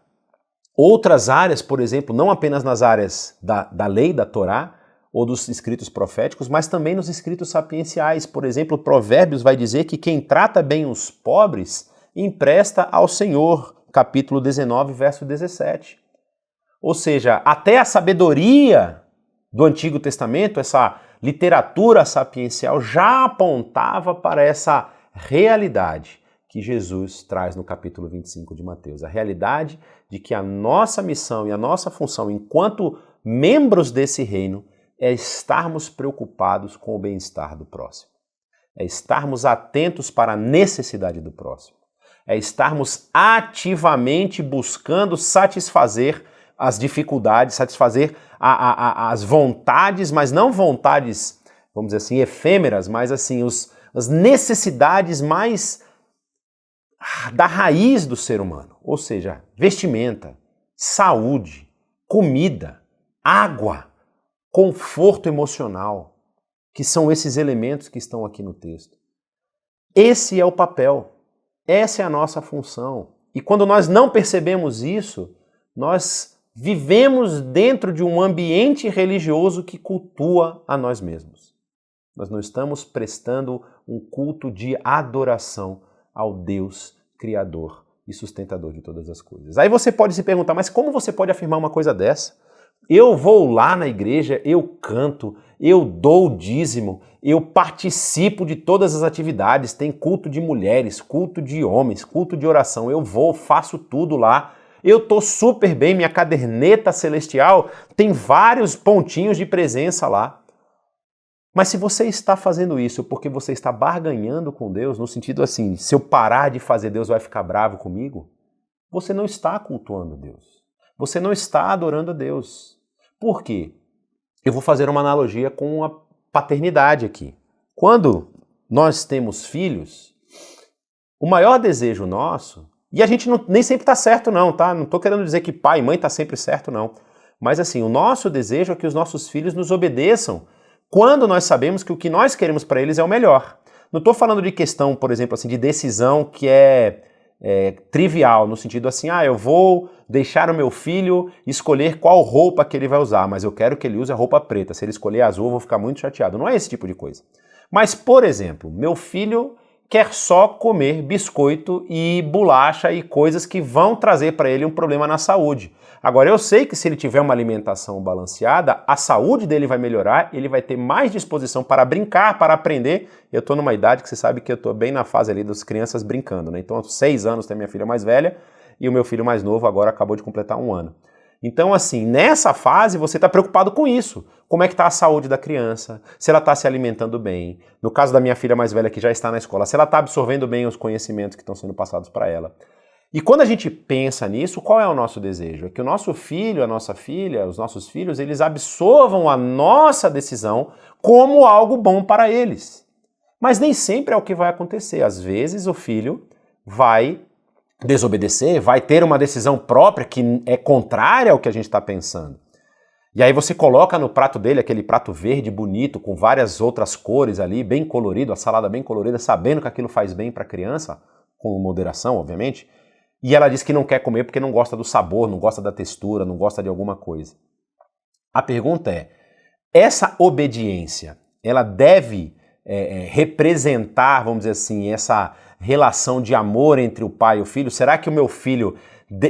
outras áreas, por exemplo, não apenas nas áreas da lei, da Torá, ou dos escritos proféticos, mas também nos escritos sapienciais. Por exemplo, Provérbios vai dizer que quem trata bem os pobres empresta ao Senhor, capítulo 19, verso 17. Ou seja, até a sabedoria do Antigo Testamento, essa literatura sapiencial, já apontava para essa realidade que Jesus traz no capítulo 25 de Mateus. A realidade de que a nossa missão e a nossa função enquanto membros desse reino é estarmos preocupados com o bem-estar do próximo. É estarmos atentos para a necessidade do próximo. É estarmos ativamente buscando satisfazer as dificuldades, satisfazer as vontades, mas não vontades, vamos dizer assim, efêmeras, mas assim, as necessidades mais da raiz do ser humano, ou seja, vestimenta, saúde, comida, água, conforto emocional, que são esses elementos que estão aqui no texto. Esse é o papel, essa é a nossa função. E quando nós não percebemos isso, nós vivemos dentro de um ambiente religioso que cultua a nós mesmos. Nós não estamos prestando um culto de adoração ao Deus Criador e sustentador de todas as coisas. Aí você pode se perguntar, mas como você pode afirmar uma coisa dessa? Eu vou lá na igreja, eu canto, eu dou o dízimo, eu participo de todas as atividades, tem culto de mulheres, culto de homens, culto de oração, eu vou, faço tudo lá, eu tô super bem, minha caderneta celestial tem vários pontinhos de presença lá. Mas se você está fazendo isso porque você está barganhando com Deus, no sentido assim, se eu parar de fazer, Deus vai ficar bravo comigo, você não está cultuando Deus. Você não está adorando a Deus. Por quê? Eu vou fazer uma analogia com a paternidade aqui. Quando nós temos filhos, o maior desejo nosso, e a gente nem sempre está certo não, tá? Não estou querendo dizer que pai e mãe está sempre certo não. Mas assim, o nosso desejo é que os nossos filhos nos obedeçam quando nós sabemos que o que nós queremos para eles é o melhor. Não estou falando de questão, por exemplo, assim, de decisão que é trivial, no sentido assim, eu vou deixar o meu filho escolher qual roupa que ele vai usar, mas eu quero que ele use a roupa preta. Se ele escolher azul, eu vou ficar muito chateado. Não é esse tipo de coisa. Mas, por exemplo, meu filho quer só comer biscoito e bolacha e coisas que vão trazer para ele um problema na saúde. Agora, eu sei que se ele tiver uma alimentação balanceada, a saúde dele vai melhorar, ele vai ter mais disposição para brincar, para aprender. Eu estou numa idade que você sabe que eu estou bem na fase ali das crianças brincando, né? Então, 6 anos tem minha filha mais velha e o meu filho mais novo agora acabou de completar 1 ano. Então, assim, nessa fase você está preocupado com isso. Como é que está a saúde da criança? Se ela está se alimentando bem. No caso da minha filha mais velha que já está na escola, se ela está absorvendo bem os conhecimentos que estão sendo passados para ela. E quando a gente pensa nisso, qual é o nosso desejo? É que o nosso filho, a nossa filha, os nossos filhos, eles absorvam a nossa decisão como algo bom para eles. Mas nem sempre é o que vai acontecer. Às vezes o filho vai desobedecer, vai ter uma decisão própria que é contrária ao que a gente está pensando. E aí você coloca no prato dele aquele prato verde bonito, com várias outras cores ali, bem colorido, a salada bem colorida, sabendo que aquilo faz bem para a criança, com moderação, obviamente, e ela diz que não quer comer porque não gosta do sabor, não gosta da textura, não gosta de alguma coisa. A pergunta é, essa obediência, ela deve representar, vamos dizer assim, essa relação de amor entre o pai e o filho? Será que o meu filho,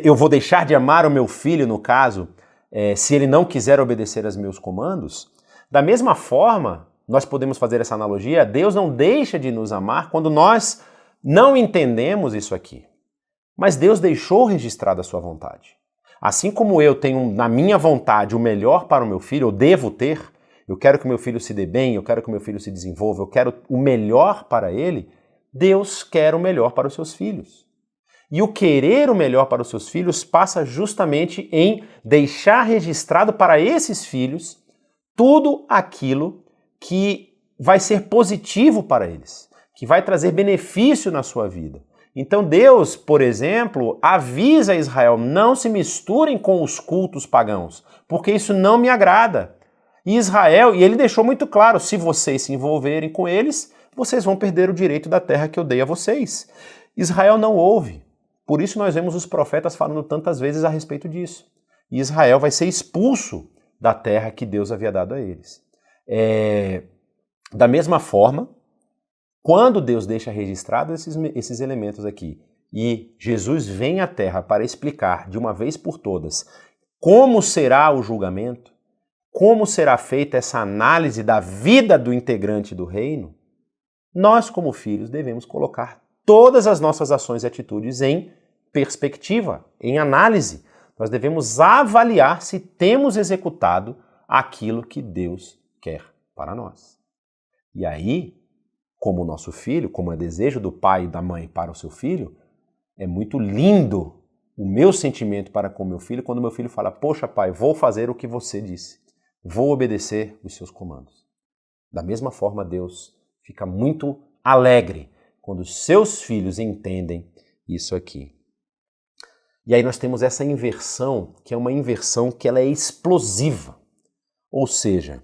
eu vou deixar de amar o meu filho, no caso, se ele não quiser obedecer aos meus comandos? Da mesma forma, nós podemos fazer essa analogia, Deus não deixa de nos amar quando nós não entendemos isso aqui. Mas Deus deixou registrada a sua vontade. Assim como eu tenho na minha vontade o melhor para o meu filho, eu devo ter, eu quero que o meu filho se dê bem, eu quero que o meu filho se desenvolva, eu quero o melhor para ele, Deus quer o melhor para os seus filhos. E o querer o melhor para os seus filhos passa justamente em deixar registrado para esses filhos tudo aquilo que vai ser positivo para eles, que vai trazer benefício na sua vida. Então Deus, por exemplo, avisa a Israel, não se misturem com os cultos pagãos, porque isso não me agrada. E Israel, e ele deixou muito claro, se vocês se envolverem com eles, vocês vão perder o direito da terra que eu dei a vocês. Israel não ouve. Por isso nós vemos os profetas falando tantas vezes a respeito disso. E Israel vai ser expulso da terra que Deus havia dado a eles. Da mesma forma, quando Deus deixa registrado esses elementos aqui, e Jesus vem à terra para explicar de uma vez por todas como será o julgamento, como será feita essa análise da vida do integrante do reino, nós, como filhos, devemos colocar todas as nossas ações e atitudes em perspectiva, em análise. Nós devemos avaliar se temos executado aquilo que Deus quer para nós. E aí, como o nosso filho, como é desejo do pai e da mãe para o seu filho, é muito lindo o meu sentimento para com o meu filho quando meu filho fala, poxa pai, vou fazer o que você disse, vou obedecer os seus comandos. Da mesma forma, Deus fica muito alegre quando os seus filhos entendem isso aqui. E aí nós temos essa inversão, que é uma inversão que ela é explosiva. Ou seja,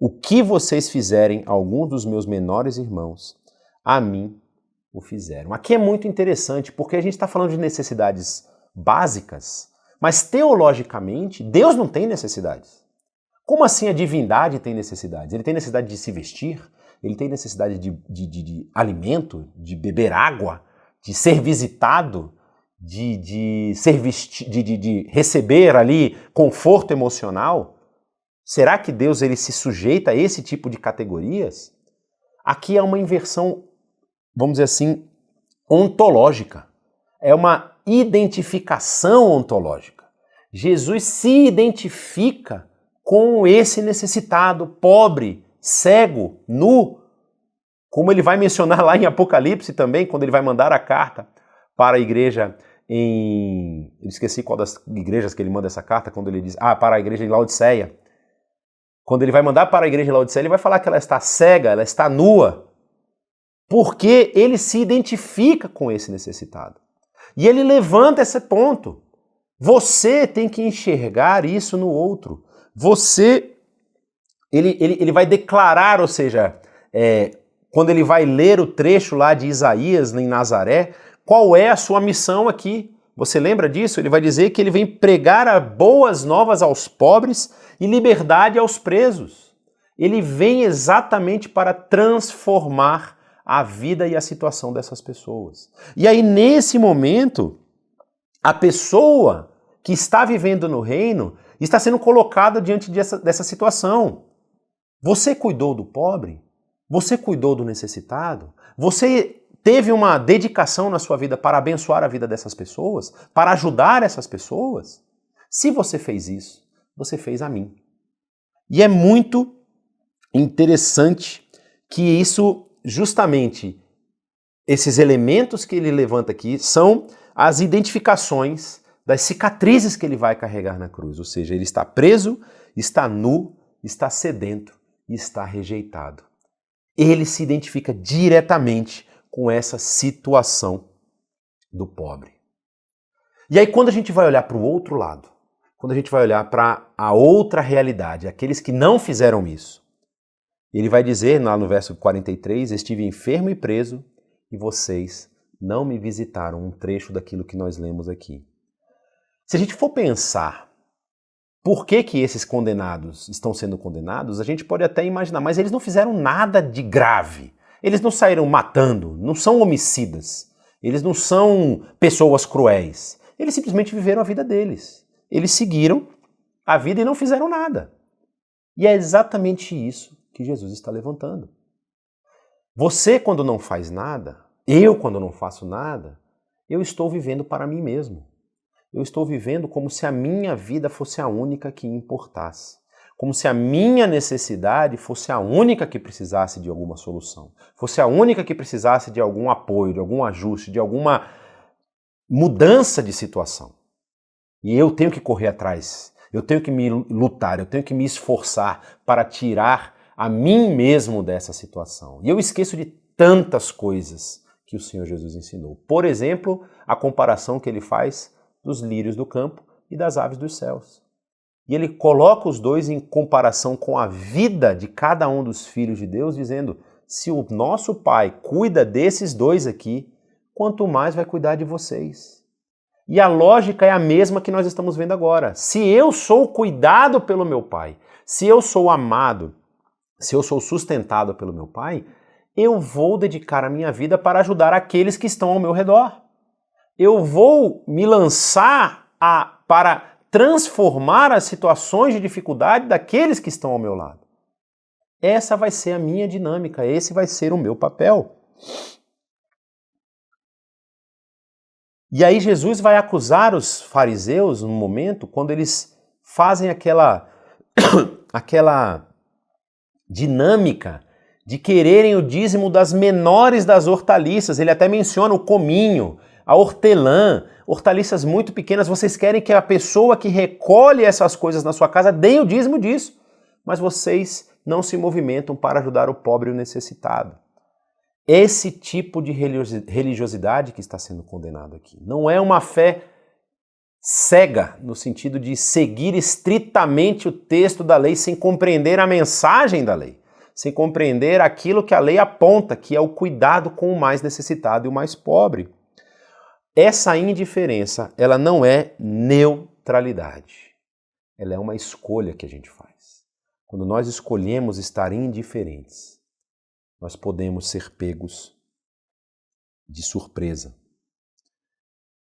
o que vocês fizerem a algum dos meus menores irmãos, a mim o fizeram. Aqui é muito interessante, porque a gente está falando de necessidades básicas, mas teologicamente Deus não tem necessidades. Como assim a divindade tem necessidades? Ele tem necessidade de se vestir? Ele tem necessidade de alimento, de beber água, de ser visitado, de receber ali conforto emocional? Será que Deus ele se sujeita a esse tipo de categorias? Aqui é uma inversão, vamos dizer assim, ontológica. É uma identificação ontológica. Jesus se identifica com esse necessitado, pobre, cego, nu, como ele vai mencionar lá em Apocalipse também, quando ele vai mandar a carta para a igreja em... Eu esqueci qual das igrejas que ele manda essa carta, quando ele diz, para a igreja em Laodiceia. Quando ele vai mandar para a igreja em Laodiceia, ele vai falar que ela está cega, ela está nua, porque ele se identifica com esse necessitado. E ele levanta esse ponto. Você tem que enxergar isso no outro. Ele vai declarar, ou seja, quando ele vai ler o trecho lá de Isaías em Nazaré, qual é a sua missão aqui? Você lembra disso? Ele vai dizer que ele vem pregar boas novas aos pobres e liberdade aos presos. Ele vem exatamente para transformar a vida e a situação dessas pessoas. E aí, nesse momento, a pessoa que está vivendo no reino está sendo colocada diante dessa situação. Você cuidou do pobre? Você cuidou do necessitado? Você teve uma dedicação na sua vida para abençoar a vida dessas pessoas? Para ajudar essas pessoas? Se você fez isso, você fez a mim. E é muito interessante que isso, justamente, esses elementos que ele levanta aqui são as identificações das cicatrizes que ele vai carregar na cruz. Ou seja, ele está preso, está nu, está sedento e está rejeitado. Ele se identifica diretamente com essa situação do pobre. E aí, quando a gente vai olhar para o outro lado, quando a gente vai olhar para a outra realidade, aqueles que não fizeram isso, ele vai dizer lá no verso 43, estive enfermo e preso e vocês não me visitaram, um trecho daquilo que nós lemos aqui. Se a gente for pensar por que esses condenados estão sendo condenados, a gente pode até imaginar, mas eles não fizeram nada de grave. Eles não saíram matando, não são homicidas, eles não são pessoas cruéis. Eles simplesmente viveram a vida deles. Eles seguiram a vida e não fizeram nada. E é exatamente isso que Jesus está levantando. Você, quando não faz nada, eu, quando não faço nada, eu estou vivendo para mim mesmo. Eu estou vivendo como se a minha vida fosse a única que importasse. Como se a minha necessidade fosse a única que precisasse de alguma solução. Fosse a única que precisasse de algum apoio, de algum ajuste, de alguma mudança de situação. E eu tenho que correr atrás, eu tenho que me lutar, eu tenho que me esforçar para tirar a mim mesmo dessa situação. E eu esqueço de tantas coisas que o Senhor Jesus ensinou. Por exemplo, a comparação que ele faz dos lírios do campo e das aves dos céus. E ele coloca os dois em comparação com a vida de cada um dos filhos de Deus, dizendo, se o nosso Pai cuida desses dois aqui, quanto mais vai cuidar de vocês. E a lógica é a mesma que nós estamos vendo agora. Se eu sou cuidado pelo meu Pai, se eu sou amado, se eu sou sustentado pelo meu Pai, eu vou dedicar a minha vida para ajudar aqueles que estão ao meu redor. Eu vou me lançar para transformar as situações de dificuldade daqueles que estão ao meu lado. Essa vai ser a minha dinâmica, esse vai ser o meu papel. E aí Jesus vai acusar os fariseus no momento quando eles fazem aquela dinâmica de quererem o dízimo das menores das hortaliças. Ele até menciona o cominho, a hortelã, hortaliças muito pequenas. Vocês querem que a pessoa que recolhe essas coisas na sua casa dê o dízimo disso, mas vocês não se movimentam para ajudar o pobre e o necessitado. Esse tipo de religiosidade que está sendo condenado aqui. Não é uma fé cega, no sentido de seguir estritamente o texto da lei sem compreender a mensagem da lei, sem compreender aquilo que a lei aponta, que é o cuidado com o mais necessitado e o mais pobre. Essa indiferença, ela não é neutralidade. Ela é uma escolha que a gente faz. Quando nós escolhemos estar indiferentes, nós podemos ser pegos de surpresa.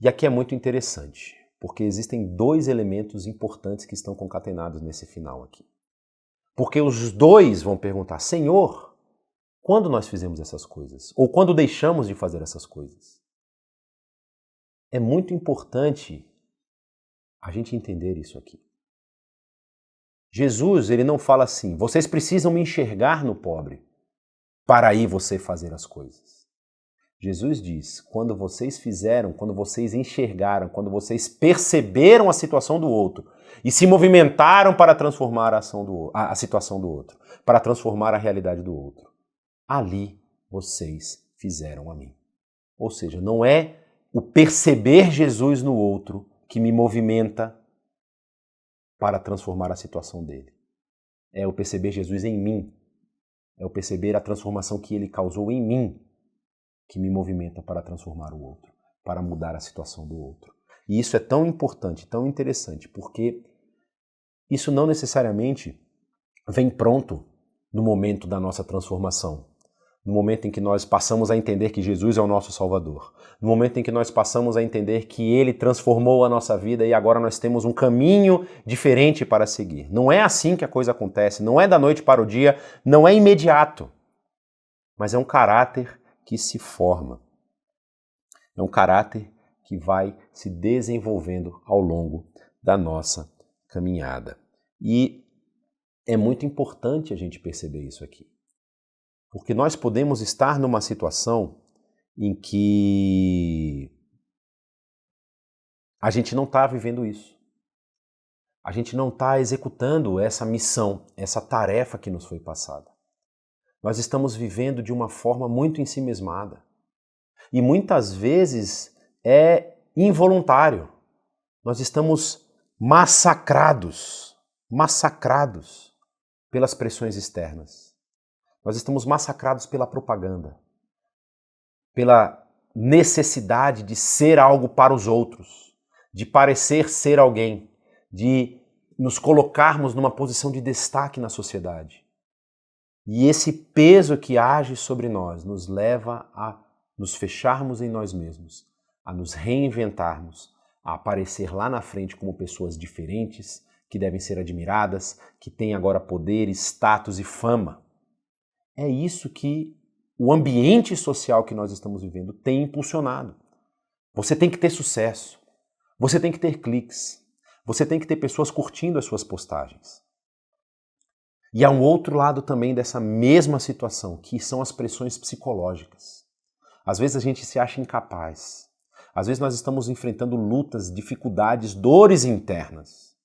E aqui é muito interessante, porque existem dois elementos importantes que estão concatenados nesse final aqui. Porque os dois vão perguntar, Senhor, quando nós fizemos essas coisas? Ou quando deixamos de fazer essas coisas? É muito importante a gente entender isso aqui. Jesus, ele não fala assim, vocês precisam me enxergar no pobre, para aí você fazer as coisas. Jesus diz, quando vocês fizeram, quando vocês enxergaram, quando vocês perceberam a situação do outro e se movimentaram para transformar a situação do outro, para transformar a realidade do outro, ali vocês fizeram a mim. Ou seja, não é o perceber Jesus no outro que me movimenta para transformar a situação dele. É o perceber Jesus em mim. É o perceber a transformação que ele causou em mim que me movimenta para transformar o outro, para mudar a situação do outro. E isso é tão importante, tão interessante, porque isso não necessariamente vem pronto no momento da nossa transformação, no momento em que nós passamos a entender que Jesus é o nosso Salvador, no momento em que nós passamos a entender que Ele transformou a nossa vida e agora nós temos um caminho diferente para seguir. Não é assim que a coisa acontece, não é da noite para o dia, não é imediato, mas é um caráter que se forma. É um caráter que vai se desenvolvendo ao longo da nossa caminhada. E é muito importante a gente perceber isso aqui. Porque nós podemos estar numa situação em que a gente não está vivendo isso. A gente não está executando essa missão, essa tarefa que nos foi passada. Nós estamos vivendo de uma forma muito ensimismada. E muitas vezes é involuntário. Nós estamos massacrados pelas pressões externas. Nós estamos massacrados pela propaganda, pela necessidade de ser algo para os outros, de parecer ser alguém, de nos colocarmos numa posição de destaque na sociedade. E esse peso que age sobre nós nos leva a nos fecharmos em nós mesmos, a nos reinventarmos, a aparecer lá na frente como pessoas diferentes, que devem ser admiradas, que têm agora poder, status e fama. É isso que o ambiente social que nós estamos vivendo tem impulsionado. Você tem que ter sucesso, você tem que ter cliques, você tem que ter pessoas curtindo as suas postagens. E há um outro lado também dessa mesma situação, que são as pressões psicológicas. Às vezes a gente se acha incapaz, Às vezes nós estamos enfrentando lutas, dificuldades, dores internas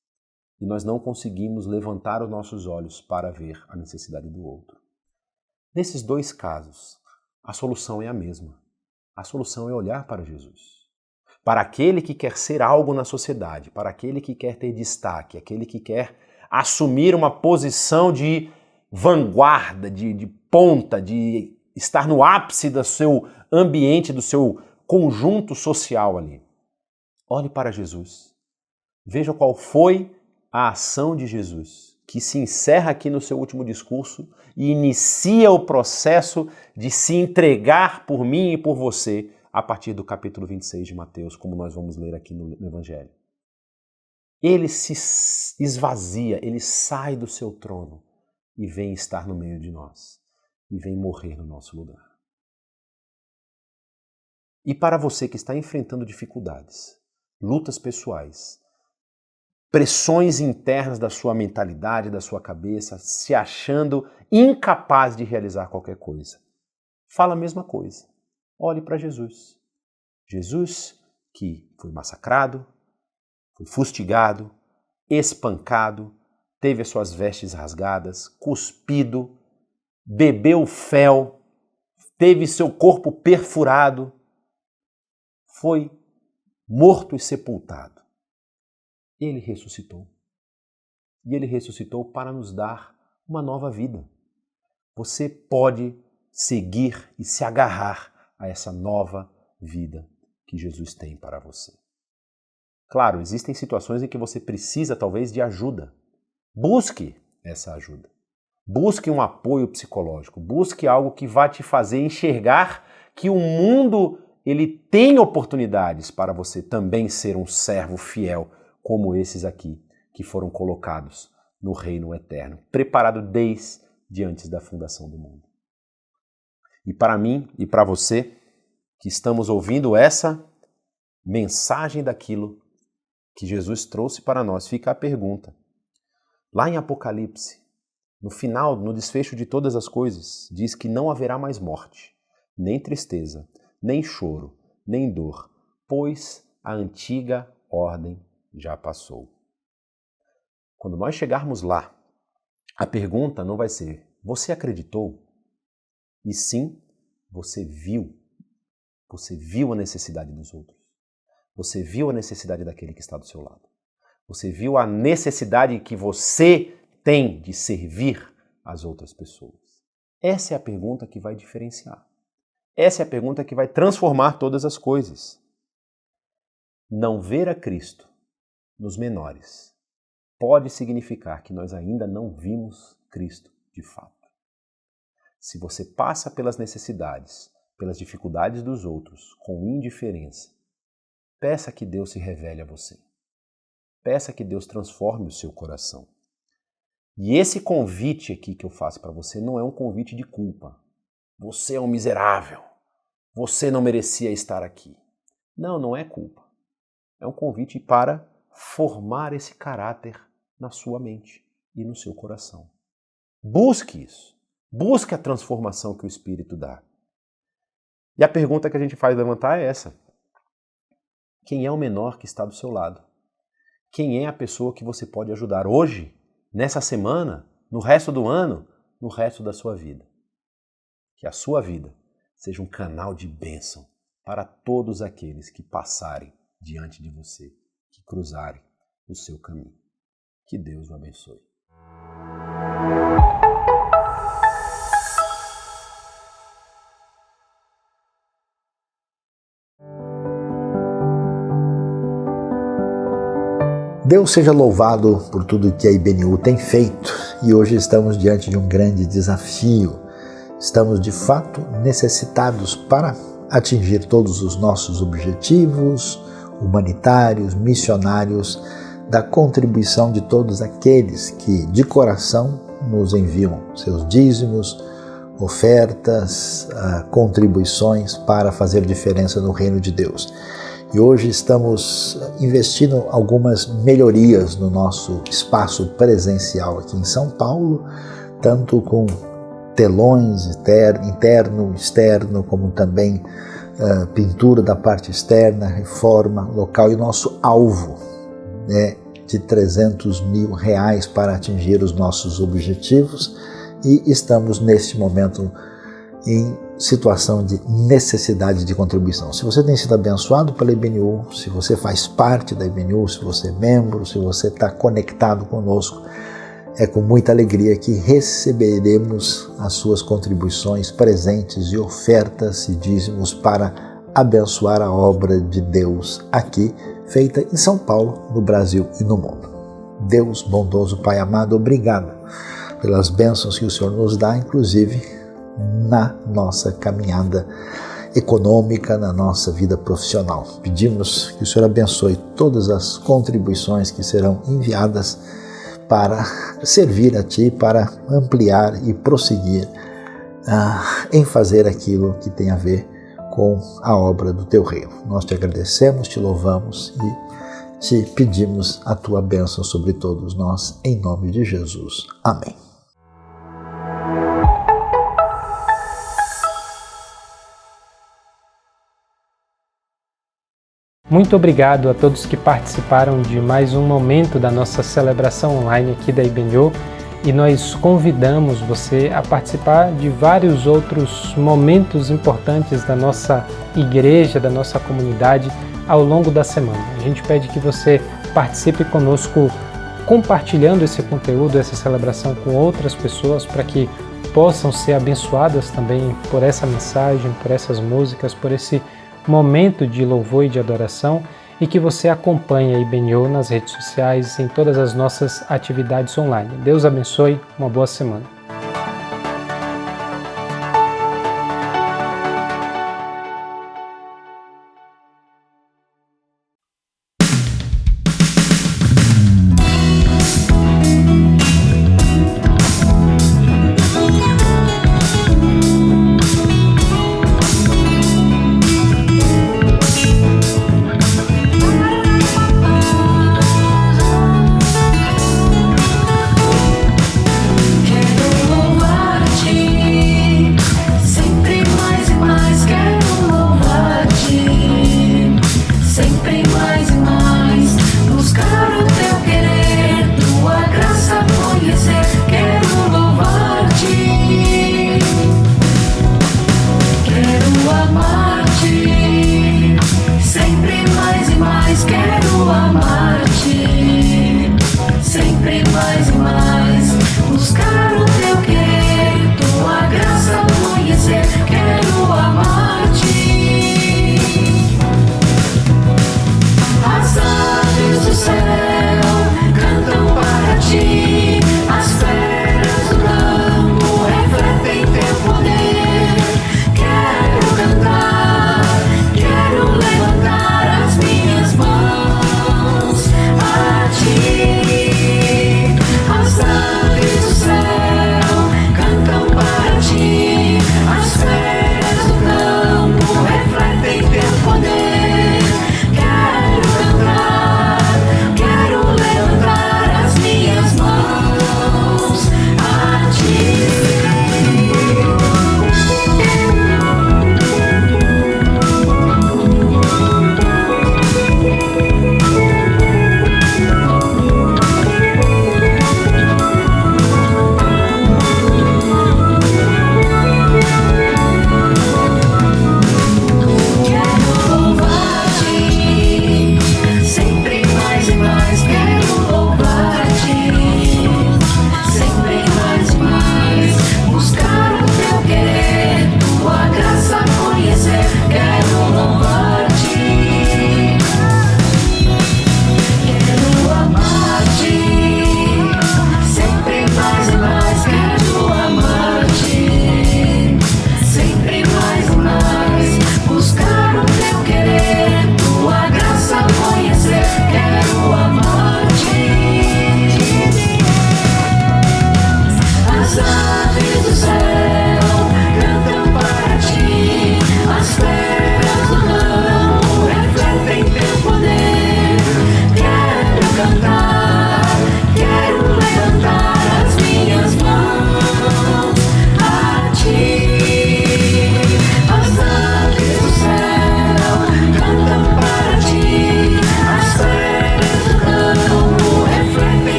e nós não conseguimos levantar os nossos olhos para ver a necessidade do outro. Nesses dois casos, a solução é a mesma. A solução é olhar para Jesus. Para aquele que quer ser algo na sociedade, para aquele que quer ter destaque, aquele que quer assumir uma posição de vanguarda, de ponta, de estar no ápice do seu ambiente, do seu conjunto social ali. Olhe para Jesus. Veja qual foi a ação de Jesus, que se encerra aqui no seu último discurso e inicia o processo de se entregar por mim e por você a partir do capítulo 26 de Mateus, como nós vamos ler aqui no Evangelho. Ele se esvazia, ele sai do seu trono e vem estar no meio de nós, e vem morrer no nosso lugar. E para você que está enfrentando dificuldades, lutas pessoais, pressões internas da sua mentalidade, da sua cabeça, se achando incapaz de realizar qualquer coisa, fala a mesma coisa. Olhe para Jesus. Jesus que foi massacrado, foi fustigado, espancado, teve as suas vestes rasgadas, cuspido, bebeu fel, teve seu corpo perfurado, foi morto e sepultado. Ele ressuscitou. E ele ressuscitou para nos dar uma nova vida. Você pode seguir e se agarrar a essa nova vida que Jesus tem para você. Claro, existem situações em que você precisa talvez de ajuda. Busque essa ajuda. Busque um apoio psicológico. Busque algo que vá te fazer enxergar que o mundo ele tem oportunidades para você também ser um servo fiel, como esses aqui que foram colocados no reino eterno, preparado desde antes da fundação do mundo. E para mim e para você que estamos ouvindo essa mensagem daquilo que Jesus trouxe para nós, fica a pergunta. Lá em Apocalipse, no final, no desfecho de todas as coisas, diz que não haverá mais morte, nem tristeza, nem choro, nem dor, pois a antiga ordem já passou. Quando nós chegarmos lá, a pergunta não vai ser: você acreditou? E sim, você viu a necessidade dos outros. Você viu a necessidade daquele que está do seu lado. Você viu a necessidade que você tem de servir as outras pessoas. Essa é a pergunta que vai diferenciar. Essa é a pergunta que vai transformar todas as coisas. Não ver a Cristo nos menores pode significar que nós ainda não vimos Cristo de fato. Se você passa pelas necessidades, pelas dificuldades dos outros com indiferença, peça que Deus se revele a você. Peça que Deus transforme o seu coração. E esse convite aqui que eu faço para você não é um convite de culpa. Você é um miserável. Você não merecia estar aqui. Não, não é culpa. É um convite para formar esse caráter na sua mente e no seu coração. Busque isso. Busque a transformação que o Espírito dá. E a pergunta que a gente faz levantar é essa. Quem é o menor que está do seu lado? Quem é a pessoa que você pode ajudar hoje, nessa semana, no resto do ano, no resto da sua vida? Que a sua vida seja um canal de bênção para todos aqueles que passarem diante de você, que cruzarem o seu caminho. Que Deus o abençoe. Deus seja louvado por tudo que a IBNU tem feito e hoje estamos diante de um grande desafio. Estamos de fato necessitados para atingir todos os nossos objetivos humanitários, missionários, da contribuição de todos aqueles que de coração nos enviam seus dízimos, ofertas, contribuições para fazer diferença no reino de Deus. E hoje estamos investindo algumas melhorias no nosso espaço presencial aqui em São Paulo, tanto com telões interno, externo, como também pintura da parte externa, reforma local, e nosso alvo é de R$300 mil para atingir os nossos objetivos, e estamos neste momento em situação de necessidade de contribuição. Se você tem sido abençoado pela IBNU, se você faz parte da IBNU, se você é membro, se você está conectado conosco, é com muita alegria que receberemos as suas contribuições, presentes e ofertas e dízimos para abençoar a obra de Deus aqui, feita em São Paulo, no Brasil e no mundo. Deus bondoso, Pai amado, obrigado pelas bênçãos que o Senhor nos dá, inclusive na nossa caminhada econômica, na nossa vida profissional. Pedimos que o Senhor abençoe todas as contribuições que serão enviadas para servir a Ti, para ampliar e prosseguir em fazer aquilo que tem a ver com a obra do Teu reino. Nós te agradecemos, te louvamos e te pedimos a Tua bênção sobre todos nós, em nome de Jesus. Amém. Muito obrigado a todos que participaram de mais um momento da nossa celebração online aqui da IBNU, e nós convidamos você a participar de vários outros momentos importantes da nossa igreja, da nossa comunidade ao longo da semana. A gente pede que você participe conosco compartilhando esse conteúdo, essa celebração com outras pessoas, para que possam ser abençoadas também por essa mensagem, por essas músicas, por esse momento de louvor e de adoração, e que você acompanhe a IBNU nas redes sociais, em todas as nossas atividades online. Deus abençoe, uma boa semana.